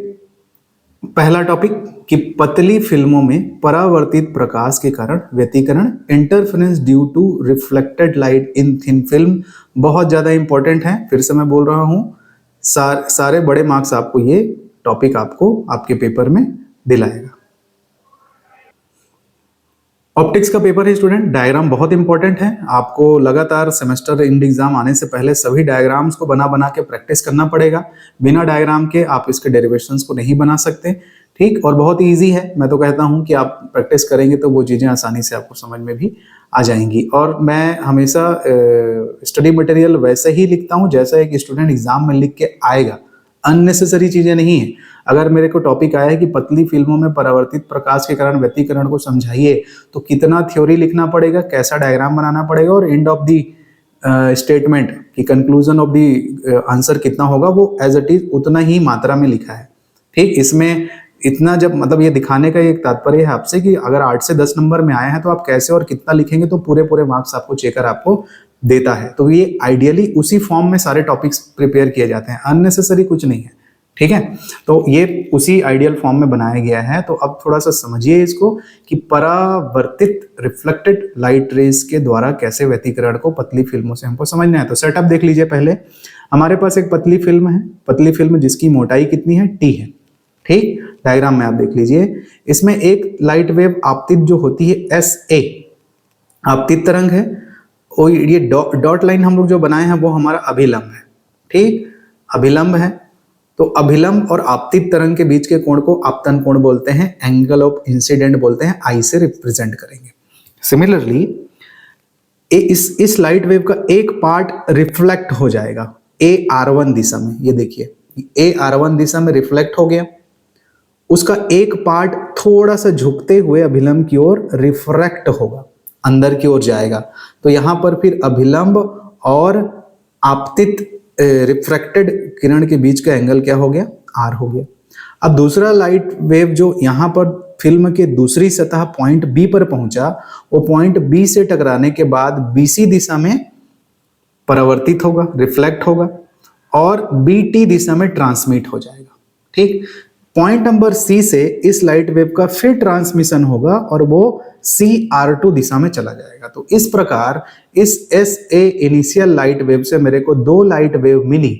Speaker 1: पहला टॉपिक कि पतली फिल्मों में परावर्तित प्रकाश के कारण व्यतिकरण, interference due to reflected light in thin film, बहुत ज्यादा इंपॉर्टेंट है। फिर से मैं बोल रहा हूं, सारे बड़े मार्क्स आपको ये टॉपिक आपको आपके पेपर में दिलाएगा। ऑप्टिक्स का पेपर है स्टूडेंट, डायग्राम बहुत इंपॉर्टेंट है। आपको लगातार सेमेस्टर एंड एग्जाम आने से पहले सभी डायग्राम्स को बना बना के प्रैक्टिस करना पड़ेगा। बिना डायग्राम के आप इसके डेरिवेशंस को नहीं बना सकते। ठीक, और बहुत इजी है। मैं तो कहता हूं कि आप प्रैक्टिस करेंगे तो वो चीजें आसानी से आपको समझ में भी आ जाएंगी। और मैं हमेशा स्टडी मटेरियल वैसे ही लिखता हूं जैसा एक स्टूडेंट एग्जाम में लिख के आएगा, अननेसेसरी चीजें नहीं है। अगर मेरे को टॉपिक आया है कि पतली फिल्मों में परावर्तित प्रकाश के कारण व्यतिकरण को समझाइए, तो कितना थ्योरी लिखना पड़ेगा, कैसा डायग्राम बनाना पड़ेगा, और एंड ऑफ दी स्टेटमेंट की कंक्लूजन ऑफ दी आंसर कितना होगा, वो एज इट इज उतना ही मात्रा में लिखा है। ठीक, इसमें इतना जब मतलब ये दिखाने का एक तात्पर्य है आपसे कि अगर 8 से 10 नंबर में आए हैं तो आप कैसे और कितना लिखेंगे, तो पूरे पूरे मार्क्स आपको चेकर आपको देता है। तो ये आइडियली उसी फॉर्म में सारे टॉपिक्स प्रिपेयर किए जाते हैं, अननेसेसरी कुछ नहीं है। ठीक है, तो ये उसी आइडियल फॉर्म में बनाया गया है। तो अब थोड़ा सा समझिए इसको कि परावर्तित रिफ्लेक्टेड लाइट रेज के द्वारा कैसे व्यतिकरण को पतली फिल्मों से हमको समझना है। तो सेटअप देख लीजिए। पहले हमारे पास एक पतली फिल्म है, पतली फिल्म जिसकी मोटाई कितनी है, टी है। ठीक, डायग्राम में आप देख लीजिए, इसमें एक लाइट वेव आपतित जो होती है एस ए आपतित तरंग है, और ये डॉट लाइन हम लोग जो बनाए हैं वो हमारा अभिलंब है। ठीक, अभिलंब है। तो अभिलंब और आपतित तरंग के बीच के कोण को आपतन कोण बोलते हैं, एंगल ऑफ इंसिडेंट बोलते हैं, आई से रिप्रेजेंट करेंगे। सिमिलरली इस लाइट वेव का एक पार्ट रिफ्लेक्ट हो जाएगा ए आर1 दिशा में। ये देखिए, ए आर1 दिशा में रिफ्लेक्ट हो गया, उसका एक पार्ट थोड़ा सा झुकते हुए अभिलंब की ओर रिफ्रैक्ट होगा, अंदर की ओर जाएगा। तो यहां पर फिर अभिलंब और आपतित रिफ्रैक्टेड किरण के बीच का एंगल क्या हो गया, आर हो गया। अब दूसरा लाइट वेव जो यहां पर फिल्म के दूसरी सतह पॉइंट बी पर पहुंचा, वो पॉइंट बी से टकराने के बाद बीसी दिशा में परावर्तित होगा, रिफ्लेक्ट होगा, और बीटी दिशा में ट्रांसमिट हो जाएगा। ठीक, पॉइंट नंबर सी से इस लाइट वेव का फिर ट्रांसमिशन होगा और वो CR2 दिशा में चला जाएगा। तो इस प्रकार इस SA इनिशियल लाइट वेव से मेरे को दो लाइट वेव मिली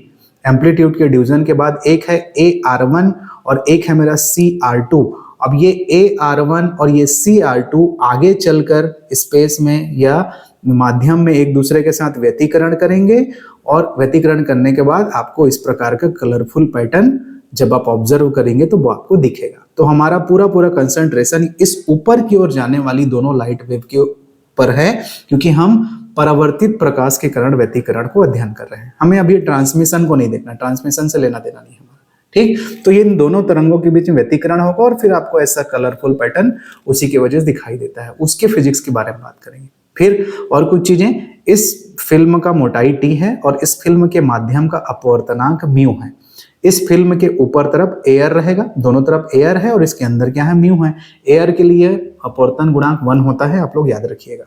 Speaker 1: एम्पलीट्यूड के डिवीजन के बाद, एक है AR1 और एक है मेरा CR2। अब ये AR1 और ये CR2 आगे चलकर स्पेस में या माध्यम में एक दूसरे के साथ व्यतिकरण करेंगे, और व्यतिकरण करने के बाद आपको इस प्रकार का कलरफुल पैटर्न जब आप ऑब्जर्व करेंगे तो वो आपको दिखेगा। तो हमारा पूरा कंसंट्रेशन इस ऊपर की ओर जाने वाली दोनों लाइट वेव के ऊपर है, क्योंकि हम परावर्तित प्रकाश के कारण व्यतिकरण को अध्ययन कर रहे हैं। हमें अभी ट्रांसमिशन को नहीं देखना, ट्रांसमिशन से लेना देना नहीं हमारा। ठीक, तो ये इन दोनों तरंगों के बीच में व्यतिकरण होगा और फिर आपको ऐसा कलरफुल पैटर्न उसी की वजह से दिखाई देता है। उसके फिजिक्स के बारे में बात करेंगे। फिर और कुछ चीजें, इस फिल्म का मोटाई टी है और इस फिल्म के माध्यम का अपवर्तनांक म्यू है। इस फिल्म के ऊपर तरफ एयर रहेगा, दोनों तरफ एयर है और इसके अंदर क्या है, म्यू है। एयर के लिए अपवर्तन गुणांक 1 होता है, आप लोग याद रखिएगा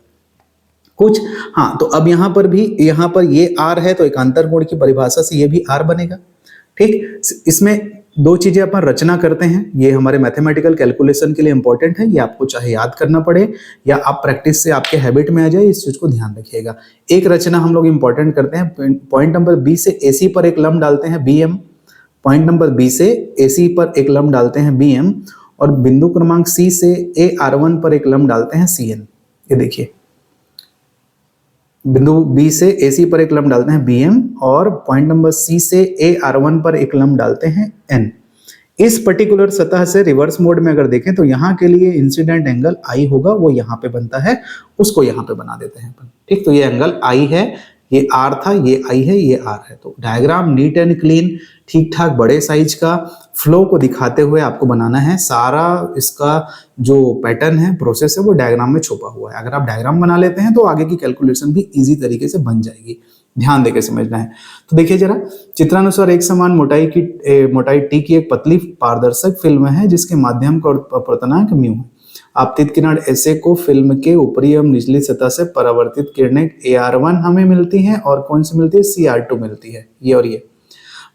Speaker 1: कुछ। हाँ, तो अब यहाँ पर भी, यहाँ पर ये आर है तो एकांतर कोण की परिभाषा से ये भी आर बनेगा। ठीक, इसमें दो चीजें अपन रचना करते हैं, ये हमारे मैथमेटिकल कैलकुलेशन के लिए इंपॉर्टेंट है, ये आपको चाहे याद करना पड़े या आप प्रैक्टिस से आपके हैबिट में आ जाए, इस चीज को ध्यान रखिएगा। एक रचना हम लोग इंपॉर्टेंट करते हैं, पॉइंट नंबर बी से एसी पर एक लंब डालते हैं बीएम, पॉइंट नंबर बी से एसी पर एक लंब डालते हैं बीएम, और बिंदु क्रमांक सी से ए आर1 पर एक लंब डालते हैं सीएन। ये देखिए, बिंदु बी से एसी पर एक लंब डालते हैं बीएम और पॉइंट नंबर सी से ए आर1 पर एक लंब डालते हैं एन। इस पर्टिकुलर सतह से रिवर्स मोड में अगर देखें तो यहाँ के लिए इंसिडेंट एंगल आई होगा, वो यहाँ पे बनता है, उसको यहाँ पे बना देते हैं अपन। ठीक, तो ये एंगल आई है, ये आर था, ये आई है, ये आर है। तो डायग्राम नीट एंड क्लीन, ठीक ठाक बड़े साइज का फ्लो को दिखाते हुए आपको बनाना है। सारा इसका जो पैटर्न है, प्रोसेस है, वो डायग्राम में छुपा हुआ है। अगर आप डायग्राम बना लेते हैं तो आगे की कैलकुलेशन भी इजी तरीके से बन जाएगी। ध्यान देके समझना है। तो देखिए जरा, चित्रानुसार एक समान मोटाई टी की एक पतली पारदर्शक फिल्म है जिसके माध्यम का अपवर्तनांक म्यू है। आपतित किरण ऐसे को फिल्म के ऊपरी एवं निचली सतह से परावर्तित किरणें AR1 हमें मिलती हैं और कौन सी मिलती है, CR2 मिलती है, ये और ये।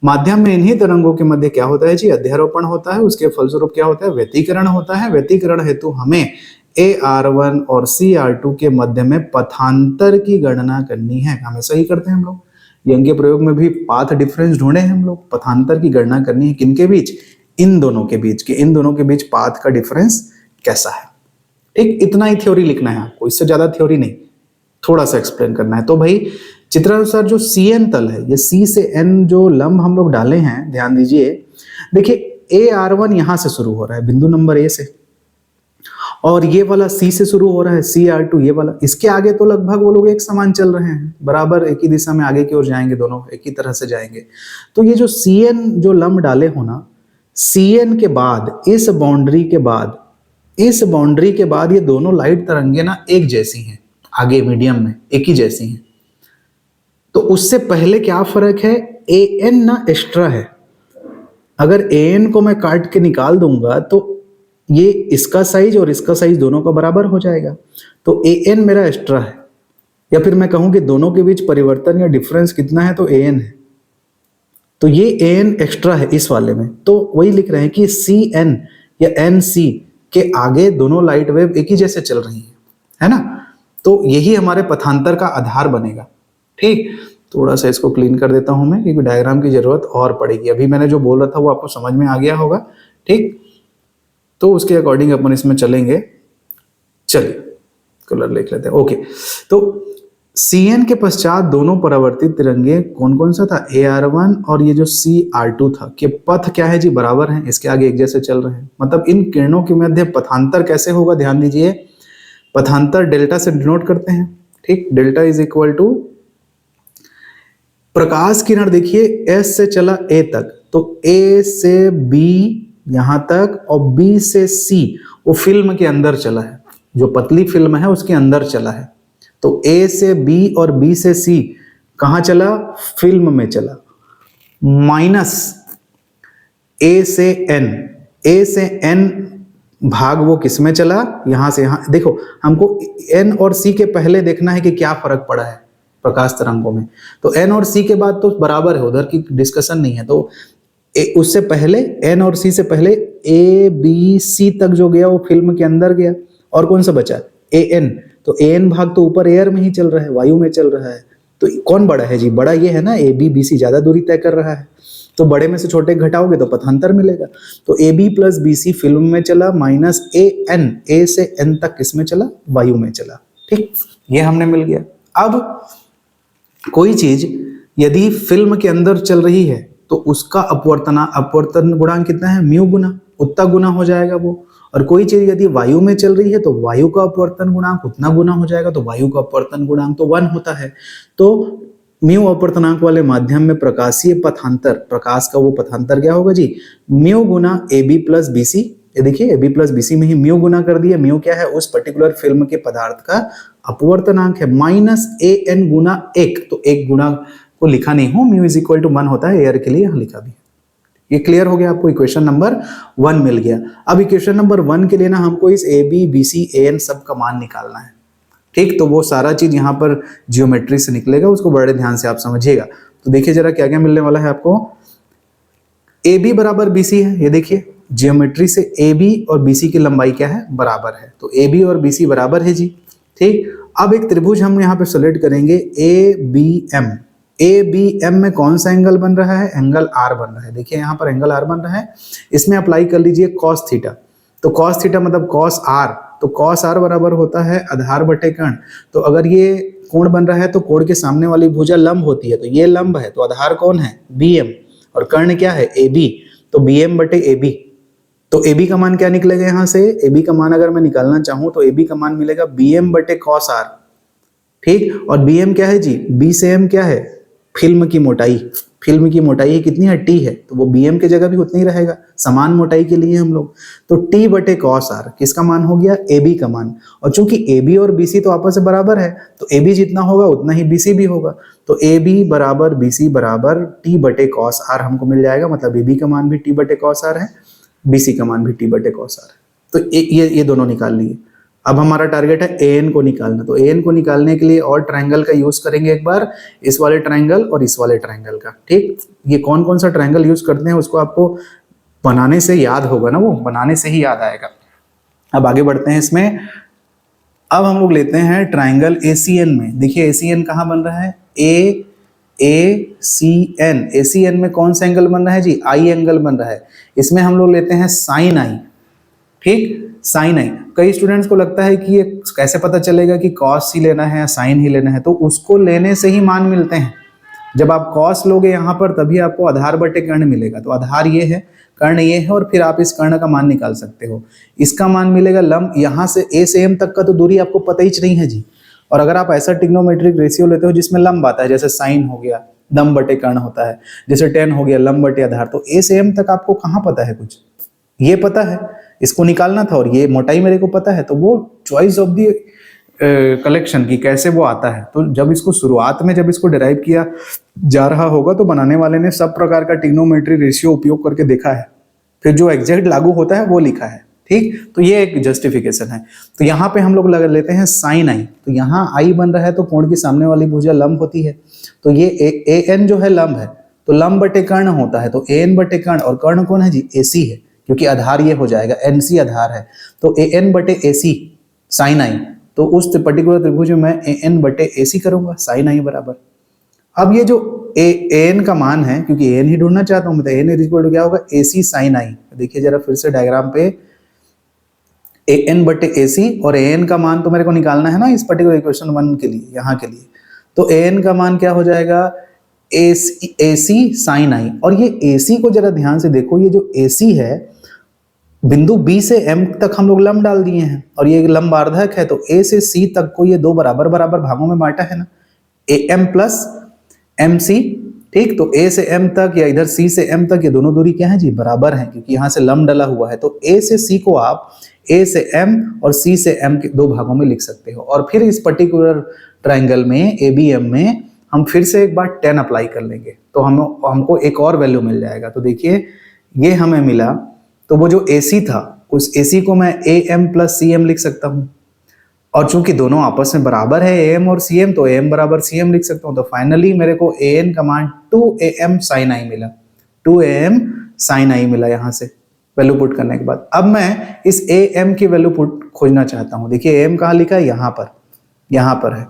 Speaker 1: माध्यम में इन्हीं तरंगों के मध्य क्या होता है जी, अध्यारोपण होता है। उसके फलस्वरूप क्या होता है, व्यतिकरण होता है। व्यतिकरण हेतु हमें AR1 और CR2 के मध्य में पथांतर की गणना करनी है। हमेशा ही करते हैं हम लोग, यंग के प्रयोग में भी पाथ डिफरेंस ढूंढे हैं हम लोग। पथांतर की गणना करनी है किनके बीच, इन दोनों के बीच, के इन दोनों के बीच पाथ का डिफरेंस कैसा है। ठीक, इतना ही थ्योरी लिखना है आपको, इससे ज्यादा थ्योरी नहीं, थोड़ा सा एक्सप्लेन करना है। तो भाई चित्रानुसार जो CN तल है, ये C से N जो लंब हम लोग डाले हैं, ध्यान दीजिए। देखिए AR1 यहां से शुरू हो रहा है, बिंदु नंबर A से, और ये वाला C से शुरू हो रहा है, CR2 ये वाला। इसके आगे तो लगभग वो लोग एक समान चल रहे हैं, बराबर एक ही दिशा में आगे की ओर जाएंगे, दोनों एक ही तरह से जाएंगे। तो ये जो CN जो लंब डाले हो ना, CN के बाद, इस बाउंड्री के बाद, इस बाउंड्री के बाद ये दोनों लाइट तरंगे ना एक जैसी हैं, आगे मीडियम में एक ही जैसी हैं। तो उससे पहले क्या फर्क है, AN ना एक्स्ट्रा है। अगर AN को मैं काट के निकाल दूंगा तो ये इसका साइज और इसका साइज दोनों का बराबर हो जाएगा। तो AN मेरा एक्स्ट्रा है, या फिर मैं कहूं कि दोनों के बीच परिवर्तन या डिफरेंस कितना है, तो AN है। तो ये AN एक्स्ट्रा है इस वाले में। तो वही लिख रहे हैं कि CN या NC के आगे दोनों लाइट वेव एक ही जैसे चल रही है ना। तो यही हमारे पथांतर का आधार बनेगा। ठीक, थोड़ा सा इसको क्लीन कर देता हूं मैं, क्योंकि डायग्राम की जरूरत और पड़ेगी। अभी मैंने जो बोल रहा था वो आपको समझ में आ गया होगा। ठीक, तो उसके अकॉर्डिंग अपन इसमें चलेंगे। चलिए कलर लिख लेते हैं। ओके, तो CN के पश्चात दोनों परावर्तित तिरंगे कौन कौन सा था, AR1 और ये जो CR2 था, कि पथ क्या है जी, बराबर हैं, इसके आगे एक जैसे चल रहे हैं। मतलब इन किरणों के मध्य पथांतर कैसे होगा, ध्यान दीजिए। पथांतर डेल्टा से डिनोट करते हैं। ठीक, डेल्टा इज इक्वल टू प्रकाश किरण, देखिए S से चला A तक, तो A से B यहां तक और B से C, वो फिल्म के अंदर चला है, जो पतली फिल्म है उसके अंदर चला है। तो A से B और B से C कहां चला, फिल्म में चला। माइनस A से N, A से N भाग वो किस में चला, यहां से यहां। देखो हमको N और C के पहले देखना है कि क्या फर्क पड़ा है प्रकाश तरंगों में। तो N और C के बाद तो बराबर है, उधर की डिस्कशन नहीं है। तो उससे पहले N और C से पहले A B C तक जो गया वो फिल्म के अंदर गया, और कौन सा बचा, AN। तो AN भाग तो ऊपर एयर में ही चल रहा है, वायु में चल रहा है। तो कौन बड़ा है जी, बड़ा ये है ना, AB BC ज्यादा दूरी तय कर रहा है। तो बड़े में से छोटे घटाओगे तो पथांतर मिलेगा। तो AB प्लस BC फिल्म में चला, माइनस AN, A से N तक किसमें चला, वायु में चला। ठीक, ये हमने मिल गया। अब कोई चीज यदि फिल्म के अंदर चल रही है तो उसका अपवर्तन गुणांक कितना है, म्यू गुना, उतना गुना हो जाएगा वो। और कोई चीज यदि वायु में चल रही है तो वायु का अपवर्तन गुणांक उतना गुना हो जाएगा। तो वायु का अपवर्तन गुणांक तो 1 होता है। तो म्यू अपवर्तनांक वाले माध्यम में प्रकाशीय पथांतर, प्रकाश का वो पथांतर क्या होगा जी, म्यू गुना AB प्लस BC। ये देखिए AB प्लस BC में ही म्यू गुना कर दिया। म्यू क्या है, उस पर्टिकुलर फिल्म के पदार्थ का अपवर्तनांक है माइनस ए एन गुना 1, तो 1 गुना को लिखा नहीं हूं, म्यू इज इक्वल टू 1 होता है एयर के लिए, यहां लिखा भी। ये क्लियर हो गया आपको, इक्वेशन नंबर 1 मिल गया। अब इक्वेशन नंबर 1 के लिए ना हमको इस A B B C A N सब का मान निकालना है, ठीक। तो वो सारा चीज यहाँ पर जियोमेट्री से निकलेगा, उसको बड़े ध्यान से आप समझिएगा। तो देखिए जरा क्या क्या मिलने वाला है आपको। ए बी बराबर बी सी है, ये देखिए जियोमेट्री से ए बी और बी सी की लंबाई क्या है, बराबर है। तो ए बी और बी सी बराबर है जी, ठीक। अब एक त्रिभुज हम यहाँ पे सेलेक्ट करेंगे A B M. A B M में कौन सा एंगल बन रहा है, एंगल आर बन रहा है। देखिए यहाँ पर एंगल आर बन रहा है, इसमें अप्लाई कर लीजिए कॉस थीटा। तो कॉस थीटा मतलब कॉस आर, तो कॉस आर बराबर होता है आधार बटे कर्ण। तो अगर ये कोण बन रहा है तो कोण के सामने वाली भुजा लंब होती है, तो ये लंब है, तो आधार कौन है, बी एम, और कर्ण क्या है, ए बी, तो बी एम बटे ए बी। तो ए बी का मान क्या निकलेगा यहाँ से, ए बी का मान अगर मैं निकालना चाहूं तो ए बी का मान मिलेगा बी एम बटे कॉस आर, ठीक। और बी एम क्या है जी, बी से एम क्या है, फिल्म की मोटाई। फिल्म की मोटाई कितनी है, टी है, तो वो बी एम की जगह भी उतना ही रहेगा, समान मोटाई के लिए हम लोग। तो टी बटे कॉस आर किसका मान हो गया, ए बी का मान। और चूंकि ए बी और बी सी तो आपस में बराबर है, तो ए बी जितना होगा उतना ही बी सी भी होगा। तो ए बी बराबर बी सी बराबर टी बटे कॉस आर हमको मिल जाएगा, मतलब ए बी का मान भी टी बटे कॉस आर है, बी सी का मान भी टी बटे कॉस आर है। तो ये दोनों निकाल लिए। अब हमारा टारगेट है ए एन को निकालना। तो ए एन को निकालने के लिए और ट्रायंगल का यूज करेंगे एक बार, इस वाले ट्रायंगल और इस वाले ट्रायंगल का, ठीक। ये कौन कौन सा ट्रायंगल यूज करते हैं उसको आपको बनाने से याद होगा ना, वो बनाने से ही याद आएगा। अब आगे बढ़ते हैं इसमें। अब हम लोग लेते हैं ट्रायंगल एसीएन में। देखिए एसीएन कहाँ बन रहा है, ए सी एन में कौन सा एंगल बन रहा है जी, आई एंगल बन रहा है। इसमें हम लोग लेते हैं साइन आई, ठीक, साइन आई। कई स्टूडेंट्स को लगता है कि ये कैसे पता चलेगा कि कॉस ही लेना है या साइन ही लेना है, तो उसको लेने से ही मान मिलते हैं। जब आप कॉस लोगे यहाँ पर तभी आपको आधार बटे कर्ण मिलेगा। तो आधार ये है, कर्ण ये है, और फिर आप इस कर्ण का मान निकाल सकते हो। इसका मान मिलेगा लंब, यहाँ से ए से एम तक का तो दूरी आपको पता ही नहीं है जी। और अगर आप ऐसा ट्रिग्नोमेट्रिक रेशियो लेते हो जिसमें लंब आता है, जैसे साइन हो गया लंब बटे कर्ण होता है, जैसे टेन हो गया लंब बटे आधार, तो ए से एम तक आपको कहाँ पता है कुछ, ये पता है, इसको निकालना था, और ये मोटाई मेरे को पता है। तो वो चॉइस ऑफ द कलेक्शन की कैसे वो आता है। तो जब इसको शुरुआत में जब इसको डिराइव किया जा रहा होगा तो बनाने वाले ने सब प्रकार का ट्रिग्नोमेट्री रेशियो उपयोग करके देखा है, फिर जो एग्जैक्ट लागू होता है वो लिखा है, ठीक। तो ये एक जस्टिफिकेशन है। तो यहाँ पे हम लोग लगा लेते हैं साइन आई। तो यहाँ आई बन रहा है तो कोण की सामने वाली भुजा लंब होती है, तो ये ए एन जो है लंब है, तो लंब बटे कर्ण होता है, तो ए एन बटे कर्ण, और कर्ण कौन है जी, ए सी है, क्योंकि आधार ये हो जाएगा, एन सी आधार है। तो ए एन बटे ए सी साइन आई, तो उस पर्टिकुलर त्रिभुज में मैं ए एन बटे ए सी करूंगा, साइन आई बराबर। अब ये जो ए एन का मान है, क्योंकि ए एन ही ढूंढना चाहता हूं मैं, तो ए एन इक्वल टू क्या होगा, ए सी साइन आई। देखिए जरा फिर से डायग्राम पे, ए एन बटे ए सी, और ए एन का मान तो मेरे को निकालना है ना इस पर्टिकुलर इक्वेशन 1 के लिए, यहाँ के लिए। तो ए एन का मान क्या हो जाएगा, ए सी साइन आई। और ये ए सी को जरा ध्यान से देखो, ये जो ए सी है, बिंदु बी से एम तक हम लोग लंब डाल दिए हैं, और ये लंबार्धक है, तो ए से सी तक को ये दो बराबर बराबर भागों में बांटा है ना, A M plus M C, ठीक। तो ए से एम तक या इधर सी से एम तक ये दोनों दूरी क्या है जी, बराबर है, क्योंकि यहाँ से लंब डला हुआ है। तो ए से सी को आप ए से एम और सी से एम के दो भागों में लिख सकते हो। और फिर इस पर्टिकुलर ट्राइंगल में ए बी एम में हम फिर से एक बार 10 अप्लाई कर लेंगे, तो हमको एक और वैल्यू मिल जाएगा। तो देखिए ये हमें मिला, तो वो जो AC था उस AC को मैं AM प्लस CM लिख सकता हूं, और चूंकि दोनों आपस में बराबर है AM और CM, तो AM बराबर CM लिख सकता हूं। तो फाइनली मेरे को AN का मान 2AM sin I मिला, 2AM sin I मिला यहाँ से वैल्यू पुट करने के बाद। अब मैं इस AM की वैल्यू पुट खोजना चाहता हूँ। देखिए AM कहाँ लिखा है, यहाँ पर है।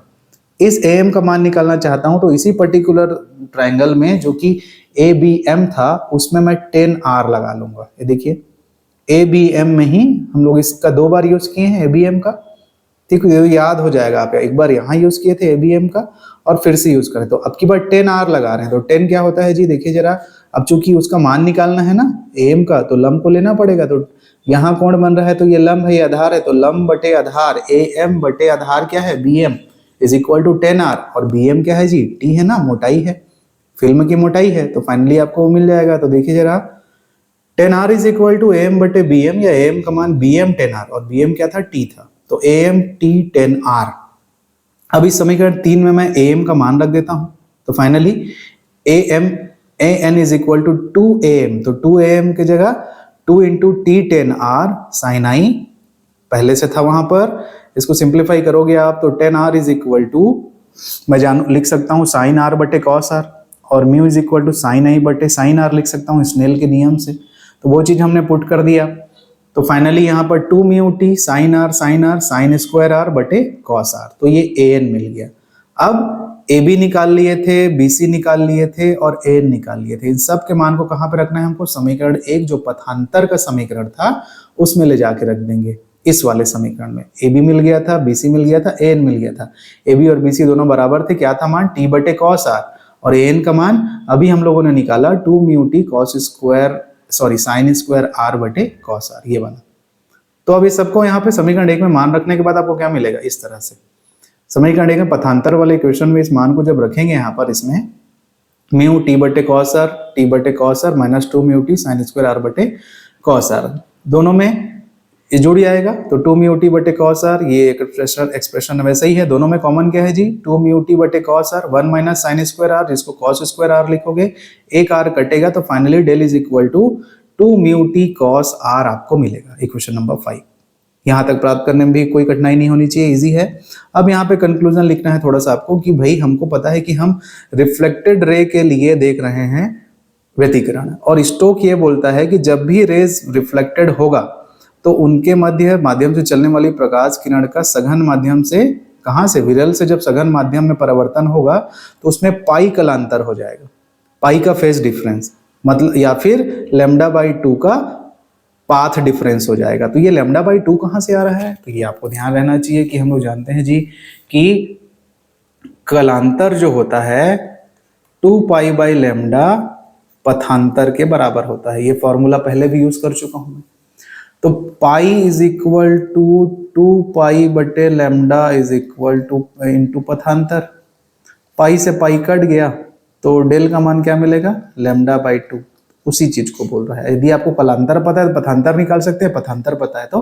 Speaker 1: इस AM का मान निकालना चाहता हूँ, तो इसी पर्टिकुलर ट्राइंगल में जो कि ABM था उसमें मैं 10R लगा लूंगा। ये देखिए ABM में ही हम लोग इसका 2 बार यूज किए हैं ABM का, ठीक है, याद हो जाएगा आप, एक बार यहाँ यूज किए थे ABM का और फिर से यूज करें। तो अब की बार 10R लगा रहे हैं, तो 10 क्या होता है जी, देखिए जरा। अब चूंकि उसका मान निकालना है ना AM का, तो लंब को लेना पड़ेगा। तो यहाँ कोण बन रहा है, तो ये लंब है, ये आधार है, तो लंब बटे आधार AM बटे आधार क्या है BM is equal to 10R, और BM क्या है जी, T है ना, मोटाई है, फिल्म की मोटाई है। तो फाइनली आपको मिल जाएगा। तो देखिए जरा 10R is equal to AM बटे BM, या AM का मान BM 10R और BM क्या था, T था, तो AM T 10R अब इस समीकरण 3 में मैं am का मान रख देता हूं, तो finally an is equal to 2am, तो 2am की जगह 2 into T tan R sine I पहले से था वहां पर, इसको सिंप्लीफाई करोगे आप तो 10r इज इक्वल टू, मैं लिख सकता हूं साइन आर बटे कॉस आर, और mu is equal to sine I बटे साइन आर लिख सकता हूं स्नेल के नियम से, तो वो चीज हमने पुट कर दिया। तो फाइनली यहाँ पर 2 mu T sine R sine square R बटे कॉस आर, तो ये an मिल गया। अब ए बी निकाल लिए थे, बी सी निकाल लिए थे और an निकाल लिए थे, इन सब के मान को कहाँ पे रखना है हमको, समीकरण 1 जो पथांतर का समीकरण था उसमें ले जाके रख देंगे। इस वाले समीकरण में ए बी मिल गया था, बी सी मिल गया था, an मिल गया था, ए बी और बी सी दोनों बराबर थे, क्या था मान t बटे कॉस आर, और an का मान अभी हम लोगों ने निकाला 2 mu T cos square sine square R बटे कॉस आर, ये बना। तो अब इस सबको यहाँ पे समीकरण 1 में मान रखने के बाद आपको क्या मिलेगा, इस तरह से समीकरण 1 में पथांतर वाले इक्वेशन में इस मान को जब रखेंगे यहाँ पर, इसमें म्यू टी बटे cos R minus 2 mu T sine square R बटे कॉस आर, दोनों में ये जुड़ जाएगा, तो 2 म्यू टी बटे कॉस आर, ये एक्सप्रेशन वैसे ही है, दोनों में कॉमन क्या है जी, 2 म्यू टी बटे cos R 1 minus sine square R, जिसको कॉस स्क्वायर आर लिखोगे, एक आर कटेगा, तो finally del is equal to 2 mu T cos are आपको मिलेगा, इक्वेशन नंबर 5। यहाँ तक प्राप्त करने में भी कोई कठिनाई नहीं होनी चाहिए, इजी है। अब यहाँ पे कंक्लूजन लिखना है थोड़ा सा आपको कि भाई हमको पता है कि हम रिफ्लेक्टेड रे के लिए देख रहे हैं व्यतिकरण, और स्टोक ये बोलता है कि जब भी रेज रिफ्लेक्टेड होगा तो उनके माध्यम से चलने वाली प्रकाश किरण का सघन माध्यम से, कहां से, विरल से जब सघन माध्यम में परिवर्तन होगा तो उसमें पाई कलांतर हो जाएगा, पाई का फेज डिफरेंस, मतलब या फिर लैम्डा बाई 2 का पाथ डिफरेंस हो जाएगा। तो ये लैम्डा बाई 2 कहां से आ रहा है, तो ये आपको ध्यान रहना चाहिए कि हम लोग जानते हैं जी कि कलांतर जो होता है 2 पाई बाई लैम्डा पथांतर के बराबर होता है, ये फॉर्मूला पहले भी यूज कर चुका हूं मैं। तो pi is equal to 2 pi बटे lambda is equal to into पथांतर, पाई से पाई कट गया तो डेल का मान क्या मिलेगा, लैम्डा बाई 2, उसी चीज को बोल रहा है। यदि आपको कलांतर पता है तो पथांतर निकाल सकते हैं, पथांतर पता है तो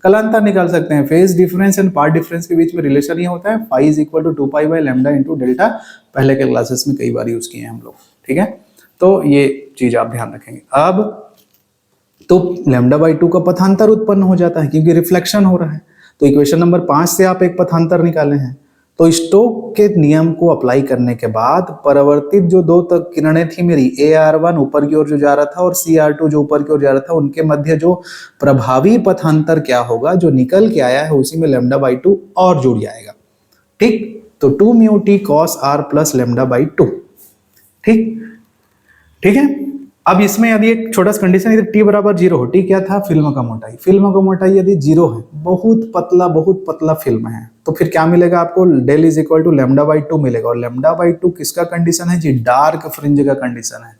Speaker 1: कलांतर निकाल सकते हैं। Phase difference and path difference के बीच में रिलेशन ये होता है, pi is equal to 2 pi by lambda into delta, पहले के क्लासेस में कई बार यूज किए हैं हम लोग, ठीक है, तो ये चीज आप ध्यान रखेंगे। अब तो लैम्डा बाई 2 का पथांतर उत्पन्न हो जाता है क्योंकि रिफ्लेक्शन हो रहा है, तो इक्वेशन नंबर 5 से आप एक पथांतर निकाले हैं, तो स्टोक के नियम को अप्लाई करने के बाद परावर्तित जो दो तक किरणें थी मेरी, AR1 ऊपर की ओर जो जा रहा था और CR2 जो ऊपर की ओर जा रहा था, उनके मध्य जो प्रभावी पथांतर क्या होगा, जो निकल के आया है उसी में लैम्डा बाई 2 और जुड़ जाएगा, ठीक। तो 2 mu T cos R plus lambda by 2, ठीक है। अब इसमें यदि एक छोटा सा कंडीशन, यदि टी बराबर 0 हो, टी क्या था, फिल्म का मोटाई, फिल्म का मोटाई यदि 0 है, बहुत पतला फिल्म है, तो फिर क्या मिलेगा आपको, del is equal to lambda by 2 मिलेगा, और लैम्डा बाई 2 किसका कंडीशन है जी, डार्क फ्रिंज का कंडीशन है,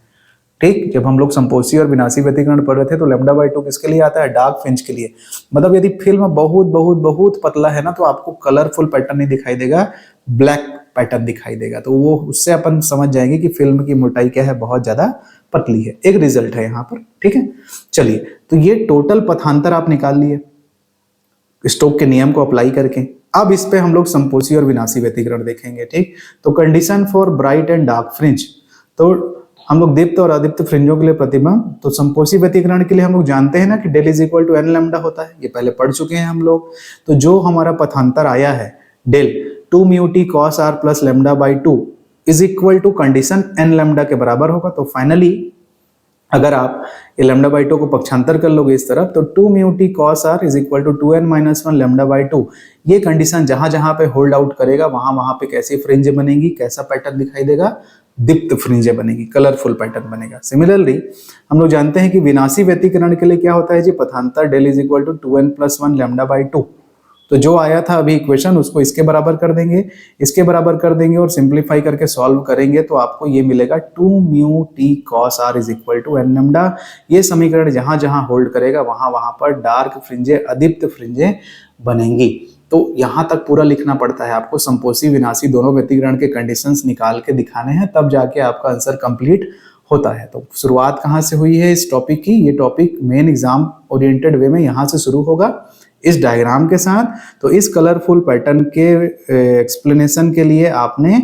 Speaker 1: ठीक। जब हम लोग संपोषी और विनाशी व्यतिकरण पढ़ रहे थे तो लैम्डा बाई 2 किसके लिए आता है, डार्क फ्रिंज के लिए, मतलब यदि फिल्म बहुत पतला है ना तो आपको कलरफुल पैटर्न नहीं दिखाई देगा, ब्लैक पैटर्न दिखाई देगा, तो वो उससे अपन समझ जाएंगे कि फिल्म की मोटाई क्या है, बहुत ज्यादा पतली है, एक रिजल्ट है यहाँ पर, ठीक है। चलिए, तो ये टोटल पथांतर आप निकाल लिए स्टोक के नियम को अप्लाई करके। अब इस पे हम लोग संपोषी और विनाशी व्यतिकरण देखेंगे, ठीक। तो condition for bright and dark fringe, तो हम लोग दीप्त और अदीप्त फ्रिंजों के लिए प्रतिबिंब, तो संपोषी व्यतिकरण के लिए हम लोग जानते हैं ना कि del is equal to N lambda होता है, ये पहले पढ़ चुके हैं हम लोग। तो जो हमारा पथांतर आया है del 2 mu T cos R plus lambda by 2 is equal to condition N lambda के बराबर होगा। तो फाइनली अगर आप ये लैम्डा बाई 2 को पक्षांतर कर लोगे इस तरफ, तो 2 mu T cos R is equal to 2n minus 1 lambda by 2, ये कंडीशन जहां जहां पे होल्ड आउट करेगा वहां वहां पे कैसी फ्रिंज बनेगी, कैसा पैटर्न दिखाई देगा, दीप्त फ्रिंजे बनेगी, कलरफुल पैटर्न बनेगा। सिमिलरली हम लोग जानते हैं कि विनाशी व्यतिकरण के लिए क्या होता है जी, पथांतर del is equal to 2n plus 1 lambda by 2, तो जो आया था अभी इक्वेशन उसको इसके बराबर कर देंगे, इसके बराबर कर देंगे और सिंप्लीफाई करके सॉल्व करेंगे तो आपको ये मिलेगा 2 mu T cos R is equal to N lambda. ये समीकरण जहां जहां होल्ड करेगा वहां वहां पर डार्क फ्रिंजे, अदीप्त फ्रिंजे बनेंगी। तो यहां तक पूरा लिखना पड़ता है आपको, संपोषी विनाशी दोनों व्यतिकरण के कंडीशंस निकाल के दिखाने हैं, तब जाके आपका आंसर कंप्लीट होता है। तो शुरुआत कहां से हुई है इस टॉपिक की, ये टॉपिक मेन एग्जाम ओरिएंटेड वे में यहां से शुरू होगा, इस डायग्राम के साथ। तो इस कलरफुल पैटर्न के एक्सप्लेनेशन के लिए आपने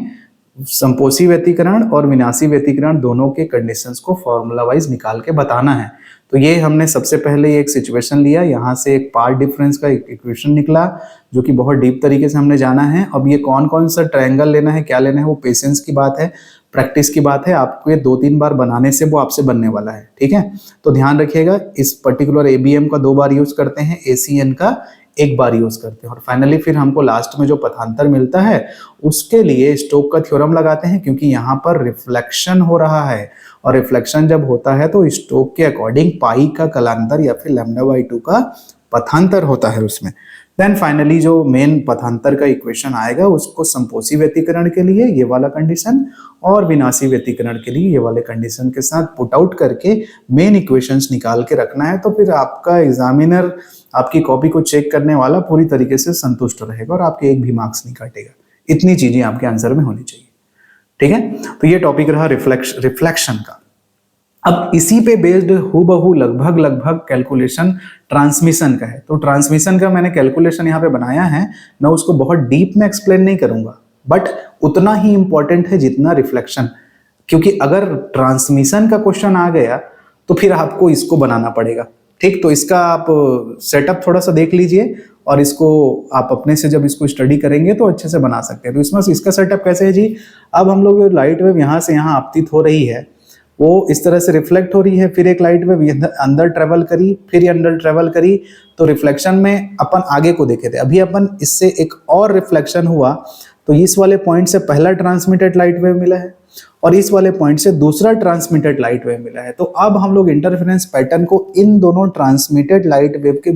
Speaker 1: संपोषी व्यतिकरण और विनाशी व्यतिकरण दोनों के कंडीशंस को फॉर्मूला वाइज निकाल के बताना है। तो ये हमने सबसे पहले एक सिचुएशन लिया, यहाँ से एक पार्ट डिफरेंस का एक इक्वेशन निकला जो कि बहुत डीप तरीके से हमने जाना है। अब ये कौन कौन सा ट्रायंगल लेना है, क्या लेना है, वो पेशेंस की बात है, प्रैक्टिस की बात है। आपको ये 2-3 बार बनाने से वो आपसे बनने वाला है, ठीक है। तो ध्यान रखिएगा, इस पर्टिकुलर एबीएम का 2 बार यूज करते हैं, एसीएन का 1 बार यूज करते हैं, और फाइनली फिर हमको लास्ट में जो पथांतर मिलता है उसके लिए स्टोक का थ्योरम लगाते हैं, क्योंकि यहाँ पर रिफ्लेक्शन हो रहा है, और रिफ्लेक्शन जब होता है तो स्टोक के अकॉर्डिंग पाई का कलांतर या फिर λ/2 का पथांतर होता है उसमें। देन फाइनली जो मेन पथांतर का इक्वेशन आएगा उसको संपोषी व्यतिकरण के लिए ये वाला कंडीशन और विनाशी व्यतिकरण के लिए ये वाले कंडीशन के साथ पुट आउट करके मेन इक्वेशंस निकाल के रखना है। तो फिर आपका एग्जामिनर आपकी कॉपी को चेक करने वाला पूरी तरीके से संतुष्ट रहेगा और आपके एक भी मार्क्स नहीं काटेगा। इतनी चीजें आपके आंसर में होनी चाहिए, ठीक है। तो ये टॉपिक रहा रिफ्लेक्शन का। अब इसी पे बेस्ड हूबहू लगभग कैलकुलेशन ट्रांसमिशन का है। तो ट्रांसमिशन का मैंने कैलकुलेशन यहाँ पे बनाया है, मैं उसको बहुत डीप में एक्सप्लेन नहीं करूंगा, बट उतना ही इंपॉर्टेंट है जितना रिफ्लेक्शन, क्योंकि अगर ट्रांसमिशन का क्वेश्चन आ गया तो फिर आपको इसको बनाना पड़ेगा, ठीक। तो इसका आप सेटअप थोड़ा सा देख लीजिए और इसको आप अपने से जब इसको स्टडी करेंगे तो अच्छे से बना सकते हैं। तो इसमें इसका सेटअप कैसे है जी, अब हम लोग लाइट वेव यहाँ से यहाँ आपतित हो रही है, वो इस तरह से रिफ्लेक्ट हो रही है, फिर एक लाइट वेव अंदर ट्रेवल करी, फिर अंदर ट्रेवल करी। तो रिफ्लेक्शन में अपन आगे को देखे थे, अभी अपन इससे एक और रिफ्लेक्शन हुआ, तो इस वाले पॉइंट से पहला ट्रांसमिटेड लाइट वेव मिला है और इस वाले पॉइंट से दूसरा ट्रांसमिटेड लाइट वेव मिला है। तो अब हम लोग इंटरफेरेंस पैटर्न को इन दोनों ट्रांसमिटेड लाइट वेव के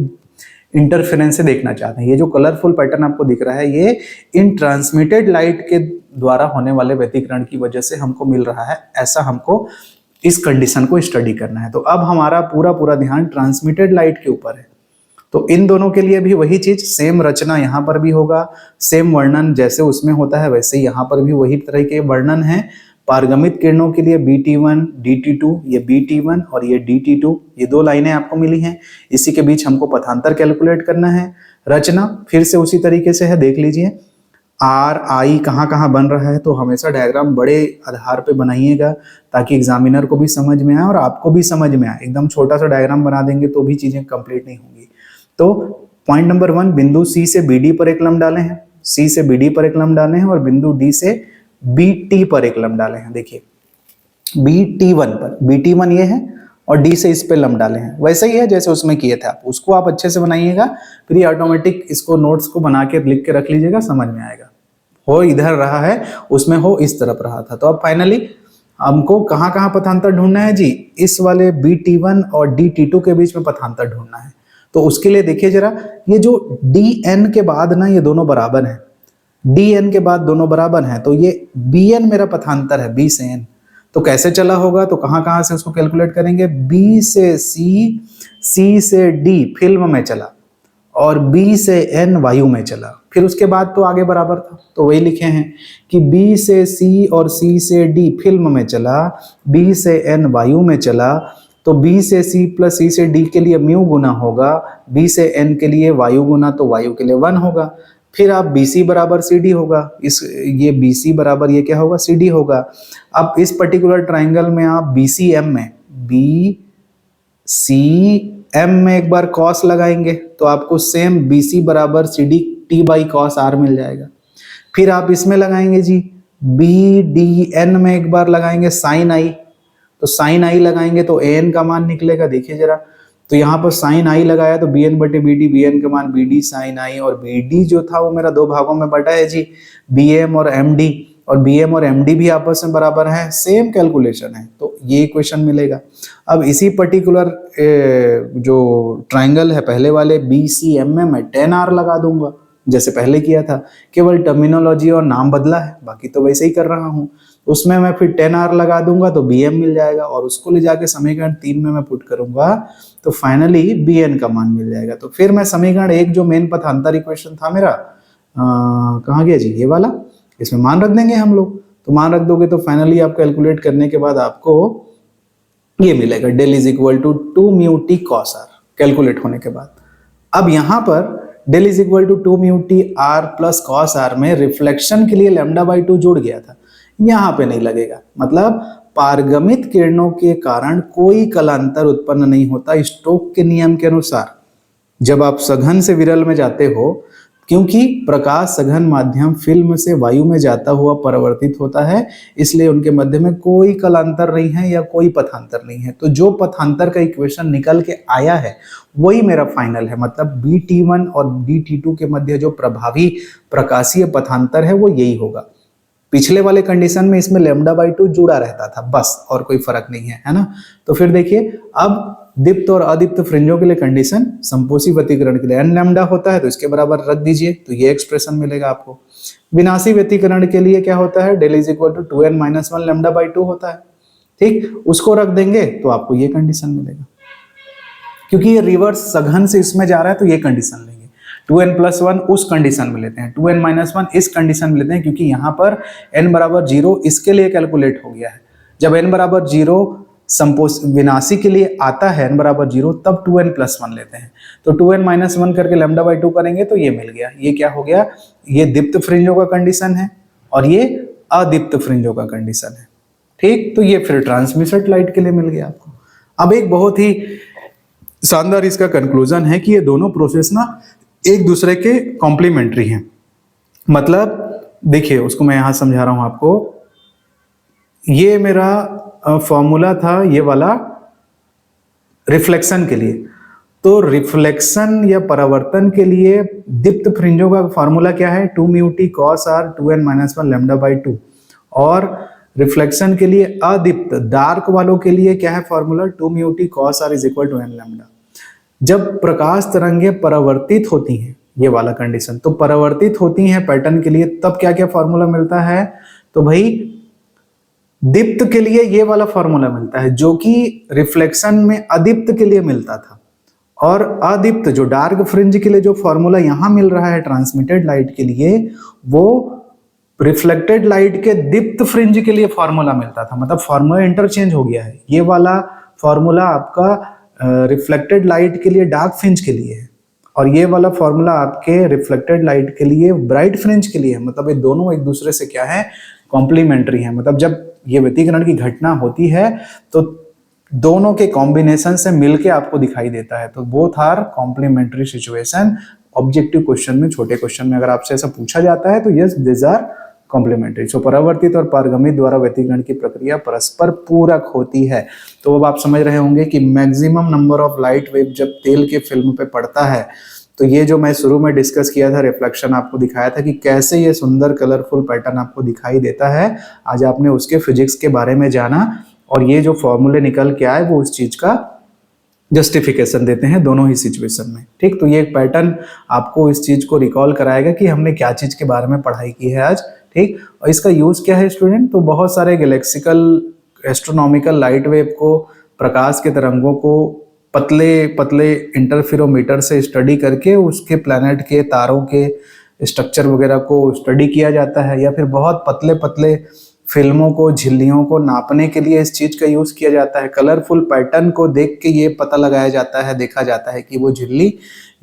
Speaker 1: इंटरफेरेंस से देखना चाहते हैं। ये जो कलरफुल पैटर्न आपको दिख रहा है ये इन ट्रांसमिटेड लाइट के द्वारा होने वाले व्यतिकरण की वजह से हमको मिल रहा है, ऐसा हमको इस कंडीशन को स्टडी करना है। तो अब हमारा पूरा ध्यान ट्रांसमिटेड लाइट के ऊपर है। तो इन दोनों के लिए भी वही चीज, सेम रचना यहाँ पर भी होगा, सेम वर्णन जैसे उसमें होता है वैसे यहाँ पर भी वही तरह के वर्णन है। पारगमित किरणों के लिए BT1 DT2, ये BT1 और ये DT2, ये 2 लाइनें आपको मिली हैं। इसी के बीच हमको पथांतर कैलकुलेट करना है। रचना फिर से उसी तरीके से है, देख लीजिए। RI कहाँ बन रहा है, तो हमेशा डायग्राम बड़े आधार पे बनाइएगा ताकि एग्जामिनर को भी समझ में आए और आपको भी समझ में आए। एकदम छोटा सा डायग्राम बना देंगे तो भी चीजें कंप्लीट नहीं होंगी। तो पॉइंट नंबर 1, बिंदु C से BD पर एक लंब डाले हैं, C से BD पर एक लंब डाले हैं और बिंदु D से BT पर एक लंब डाले हैं। देखिए BT1 पर, BT1 ये है और D से इस पे लंब डाले हैं, वैसे ही है जैसे उसमें किए थे आप, उसको आप अच्छे से बनाइएगा, फिर ये ऑटोमेटिक इसको नोट्स को बना के लिख के रख लीजिएगा, समझ में आएगा। हो इधर रहा है, उसमें हो इस तरफ रहा था। तो अब फाइनली हमको कहाँ पथांतर ढूंढना है जी, इस वाले BT1 और DT2 के बीच में पथांतर ढूंढना है। तो उसके लिए देखिए जरा, ये जो DN के बाद ना ये दोनों बराबर हैं, DN के बाद दोनों बराबर हैं, तो ये BN मेरा पथांतर है, B से N। तो कैसे चला होगा, तो कहाँ से उसको कैलकुलेट करेंगे, B से C, C से D फिल्म में चला और B से N वायु में चला, फिर उसके बाद तो आगे बराबर था। तो वही लिखे हैं कि B से C और C से D फिल्म में चला, B से N वायु में चला, तो B से C प्लस C से D के लिए म्यू गुना होगा, B से N के लिए वायु गुना, तो वायु के लिए 1 होगा। फिर आप BC बराबर CD होगा, ये BC बराबर ये क्या होगा, CD होगा। अब इस पर्टिकुलर ट्राइंगल में आप BCM में, BCM में एक बार cos लगाएंगे तो आपको सेम BC बराबर CD T by cos R मिल जाएगा। फिर आप इसमें लगाएंगे जी BDN में एक बार लगाएंगे sin I, तो sin I लगाएंगे तो AN का मान निकलेगा। देखिए जरा, तो यहाँ पर sin I लगाया तो BN बटे BD, BN का मान BD sin I, और BD जो था वो मेरा 2 भागों में बटा है जी, BM और MD, और BM और MD भी आपस में बराबर है, सेम कैलकुलेशन है, तो ये इक्वेशन मिलेगा। अब इसी पर्टिकुलर जो ट्राइंगल है पहले वाले BCM में मैं 10R लगा दूंगा जैसे पहले किया था, केवल टर्मिनोलॉजी और नाम बदला है, बाकी तो वैसे ही कर रहा हूँ। उसमें मैं फिर 10R लगा दूंगा तो BM मिल जाएगा, और उसको ले जाके समीकरण 3 में मैं पुट करूंगा तो फाइनली BN का मान मिल जाएगा। तो फिर मैं समीकरण 1 जो मेन पथांतर इक्वेशन था मेरा, कहाँ गया जी, ये वाला, इसमें मान रख देंगे हम लोग। तो मान रख दोगे तो फाइनली आप कैलकुलेट करने के बाद आपको ये मिलेगा, del is equal to 2 mu T cos R, calculate होने के बाद। अब यहाँ पर del is equal to 2 mu T R plus cos R में रिफ्लेक्शन के लिए लैम्डा बाई 2 जुड़ गया था, यहाँ पे नहीं लगेगा। मतलब पारगमित किरणों के कारण कोई कलांतर उत्पन्न नहीं होता स्टोक के नियम के अनुसार जब आप सघन से विरल में जाते हो, क्योंकि प्रकाश सघन माध्यम फिल्म से वायु में जाता हुआ परावर्तित होता है, इसलिए उनके मध्य में कोई कलांतर नहीं है या कोई पथांतर नहीं है। तो जो पथांतर का इक्वेशन निकल के आया है वही मेरा फाइनल है। मतलब BT1 और BT2 के मध्य जो प्रभावी प्रकाशीय पथांतर है वो यही होगा। पिछले वाले कंडीशन में इसमें लैम्डा बाई 2 जुड़ा रहता था बस, और कोई फर्क नहीं है, है ना। तो फिर देखिए, अब दीप्त और अदीप्त फ्रिंजों के लिए कंडीशन संपोषी व्यतिकरण के लिए n लैम्डा होता है तो इसके बराबर रख दीजिए, तो ये एक्सप्रेशन मिलेगा आपको। विनाशी व्यतिकरण के लिए क्या होता है, del is equal to 2n minus 1 lambda by 2 होता है। ठीक, उसको रख देंगे तो आपको ये कंडीशन मिलेगा। क्योंकि ये रिवर्स सघन से इसमें जा रहा है तो ये कंडीशन लेंगे। 2n प्लस 1 उस कंडीशन में लेते हैं, 2n माइनस 1 इस कंडीशन में लेते हैं, क्योंकि यहाँ पर n बराबर 0 इसके लिए कैलकुलेट हो गया है। जब n बराबर 0 विनाशी के लिए आता है n बराबर 0, तब 2n प्लस 1 लेते हैं। तो 2n माइनस 1 करके लैम्डा बाई 2 करेंगे तो ये मिल गया। ये क्या हो गया, ये दीप्त फ्रिंजों का कंडीशन है और ये अदीप्त फ्रिंजों का कंडीशन है। ठीक, तो ये फिर ट्रांसमिटेड लाइट के लिए मिल गया आपको। अब एक बहुत ही शानदार इसका कंक्लूजन है कि ये दोनों प्रोसेस ना एक दूसरे के कॉम्प्लीमेंट्री हैं। मतलब देखिए, उसको मैं यहां समझा रहा हूं आपको। ये मेरा फॉर्मूला था ये वाला रिफ्लेक्शन के लिए। तो रिफ्लेक्शन या परावर्तन के लिए दीप्त फ्रिंजों का फॉर्मूला क्या है, 2 mu T cos R 2n minus 1 lambda by 2। और रिफ्लेक्शन के लिए अदीप्त डार्क वालों के लिए क्या है formula, 2 mu T cos R is equal to n lambda. जब प्रकाश तरंगे परावर्तित होती हैं, ये वाला कंडीशन, तो परावर्तित होती हैं पैटर्न के लिए, तब क्या क्या फॉर्मूला मिलता है, तो भाई दीप्त के लिए ये वाला फॉर्मूला मिलता है जो कि रिफ्लेक्शन में अदीप्त के लिए मिलता था। और अदीप्त जो डार्क फ्रिंज के लिए जो फॉर्मूला यहां मिल रहा है ट्रांसमिटेड लाइट के लिए, वो रिफ्लेक्टेड लाइट के दीप्त फ्रिंज के लिए फॉर्मूला मिलता था। मतलब फॉर्मूला इंटरचेंज हो गया है। ये वाला फॉर्मूला आपका रिफ्लेक्टेड लाइट के लिए डार्क फ्रिंज के लिए है और ये वाला फॉर्मूला आपके रिफ्लेक्टेड लाइट के लिए ब्राइट फ्रिंज के लिए है। मतलब ये दोनों एक दूसरे से क्या है, कॉम्प्लीमेंट्री है। मतलब जब ये व्यतिकरण की घटना होती है तो दोनों के कॉम्बिनेशन से मिलके आपको दिखाई देता है। तो both are complementary situation. Objective question में, छोटे क्वेश्चन में अगर आपसे ऐसा पूछा जाता है तो यस, दिस आर कॉम्प्लीमेंट्री। सो परावर्तित और पारगमित द्वारा व्यतिकरण की प्रक्रिया परस्पर पूरक होती है। तो अब आप समझ रहे होंगे कि maximum number of light wave जब तेल के फिल्म पे पड़ता है, तो ये जो मैं शुरू में डिस्कस किया था, रिफ्लेक्शन आपको दिखाया था कि कैसे ये सुंदर कलरफुल पैटर्न आपको दिखाई देता है। आज आपने उसके फिजिक्स के बारे में जाना और ये जो फॉर्मूले निकल के आए वो उस चीज का जस्टिफिकेशन देते हैं दोनों ही सिचुएशन में। ठीक, तो ये एक पैटर्न आपको इस चीज को रिकॉल कराएगा कि हमने क्या चीज के बारे में पढ़ाई की है आज। ठीक, और इसका यूज क्या है स्टूडेंट, तो बहुत सारे गैलेक्सिकल एस्ट्रोनॉमिकल लाइट वेव को, प्रकाश के तरंगों को पतले पतले इंटरफेरोमीटर से स्टडी करके उसके प्लैनेट के तारों के स्ट्रक्चर वगैरह को स्टडी किया जाता है, या फिर बहुत पतले पतले फिल्मों को, झिल्लियों को नापने के लिए इस चीज का यूज किया जाता है। कलरफुल पैटर्न को देख के ये पता लगाया जाता है, देखा जाता है कि वो झिल्ली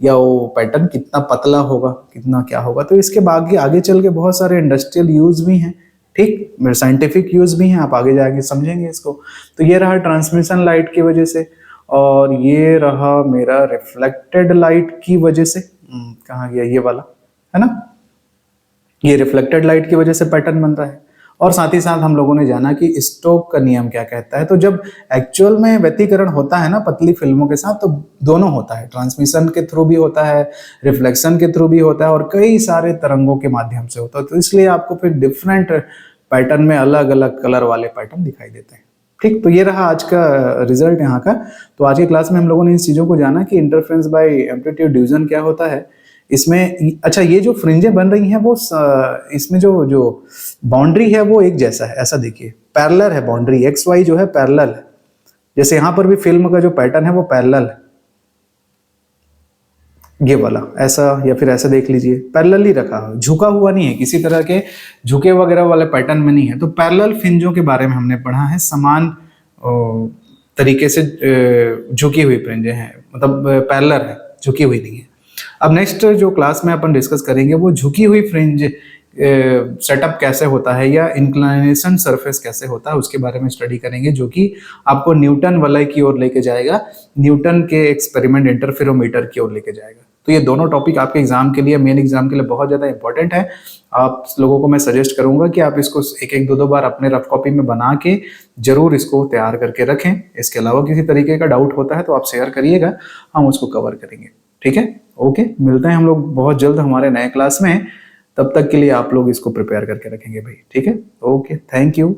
Speaker 1: या वो पैटर्न कितना पतला होगा, कितना क्या होगा। तो इसके बाद आगे चल के बहुत सारे इंडस्ट्रियल यूज भी हैं, ठीक, साइंटिफिक यूज भी हैं, आप आगे जाके समझेंगे इसको। तो ये रहा ट्रांसमिशन लाइट की वजह से, और ये रहा मेरा रिफ्लेक्टेड लाइट की वजह से। कहाँ गया ये वाला, है ना, ये रिफ्लेक्टेड लाइट की वजह से पैटर्न बन रहा है। और साथ ही साथ हम लोगों ने जाना कि स्टोक का नियम क्या कहता है। तो जब एक्चुअल में व्यतिकरण होता है ना पतली फिल्मों के साथ, तो दोनों होता है, ट्रांसमिशन के थ्रू भी होता है, रिफ्लेक्शन के थ्रू भी होता है, और कई सारे तरंगों के माध्यम से होता है। तो इसलिए आपको फिर डिफरेंट पैटर्न में अलग अलग कलर वाले पैटर्न दिखाई देते हैं। ठीक, तो ये रहा आज का रिजल्ट यहाँ का। तो आज की क्लास में हम लोगों ने इस चीजों को जाना कि इंटरफेरेंस बाय एम्पलीट्यूड डिवीजन क्या होता है इसमें। अच्छा, ये जो फ्रिंजें बन रही हैं वो इसमें जो बाउंड्री है वो एक जैसा है, ऐसा देखिए, पैरेलल है बाउंड्री, एक्स वाई जो है पैरेलल है। जैसे यहाँ पर भी फिल्म का जो पैटर्न है वो पैरेलल है, ये वाला ऐसा, या फिर ऐसा देख लीजिए, पैरेलल ही रखा है, झुका हुआ नहीं है, किसी तरह के झुके वगैरह वाले पैटर्न में नहीं है। तो पैरेलल फ्रिंजों के बारे में हमने पढ़ा है, समान तरीके से झुकी हुई फ्रिंजें हैं, मतलब पैरेलल है, झुकी हुई नहीं है। अब नेक्स्ट जो क्लास में अपन डिस्कस करेंगे वो झुकी हुई फ्रिंज सेटअप कैसे होता है या इंक्लाइनेशन सरफेस कैसे होता है उसके बारे में स्टडी करेंगे, जो कि आपको न्यूटन वलय की ओर लेके जाएगा, न्यूटन के एक्सपेरिमेंट इंटरफेरोमीटर की ओर लेके जाएगा। तो ये दोनों टॉपिक आपके एग्जाम के लिए, मेन एग्जाम के लिए बहुत ज़्यादा इंपॉर्टेंट है। आप लोगों को मैं सजेस्ट करूंगा कि आप इसको एक एक दो बार अपने रफ कॉपी में बना के जरूर इसको तैयार करके रखें। इसके अलावा किसी तरीके का डाउट होता है तो आप शेयर करिएगा, हम उसको कवर करेंगे। ठीक है, ओके, मिलते हैं हम लोग बहुत जल्द हमारे नए क्लास में। तब तक के लिए आप लोग इसको प्रिपेयर करके रखेंगे भाई। ठीक है, ओके, थैंक यू।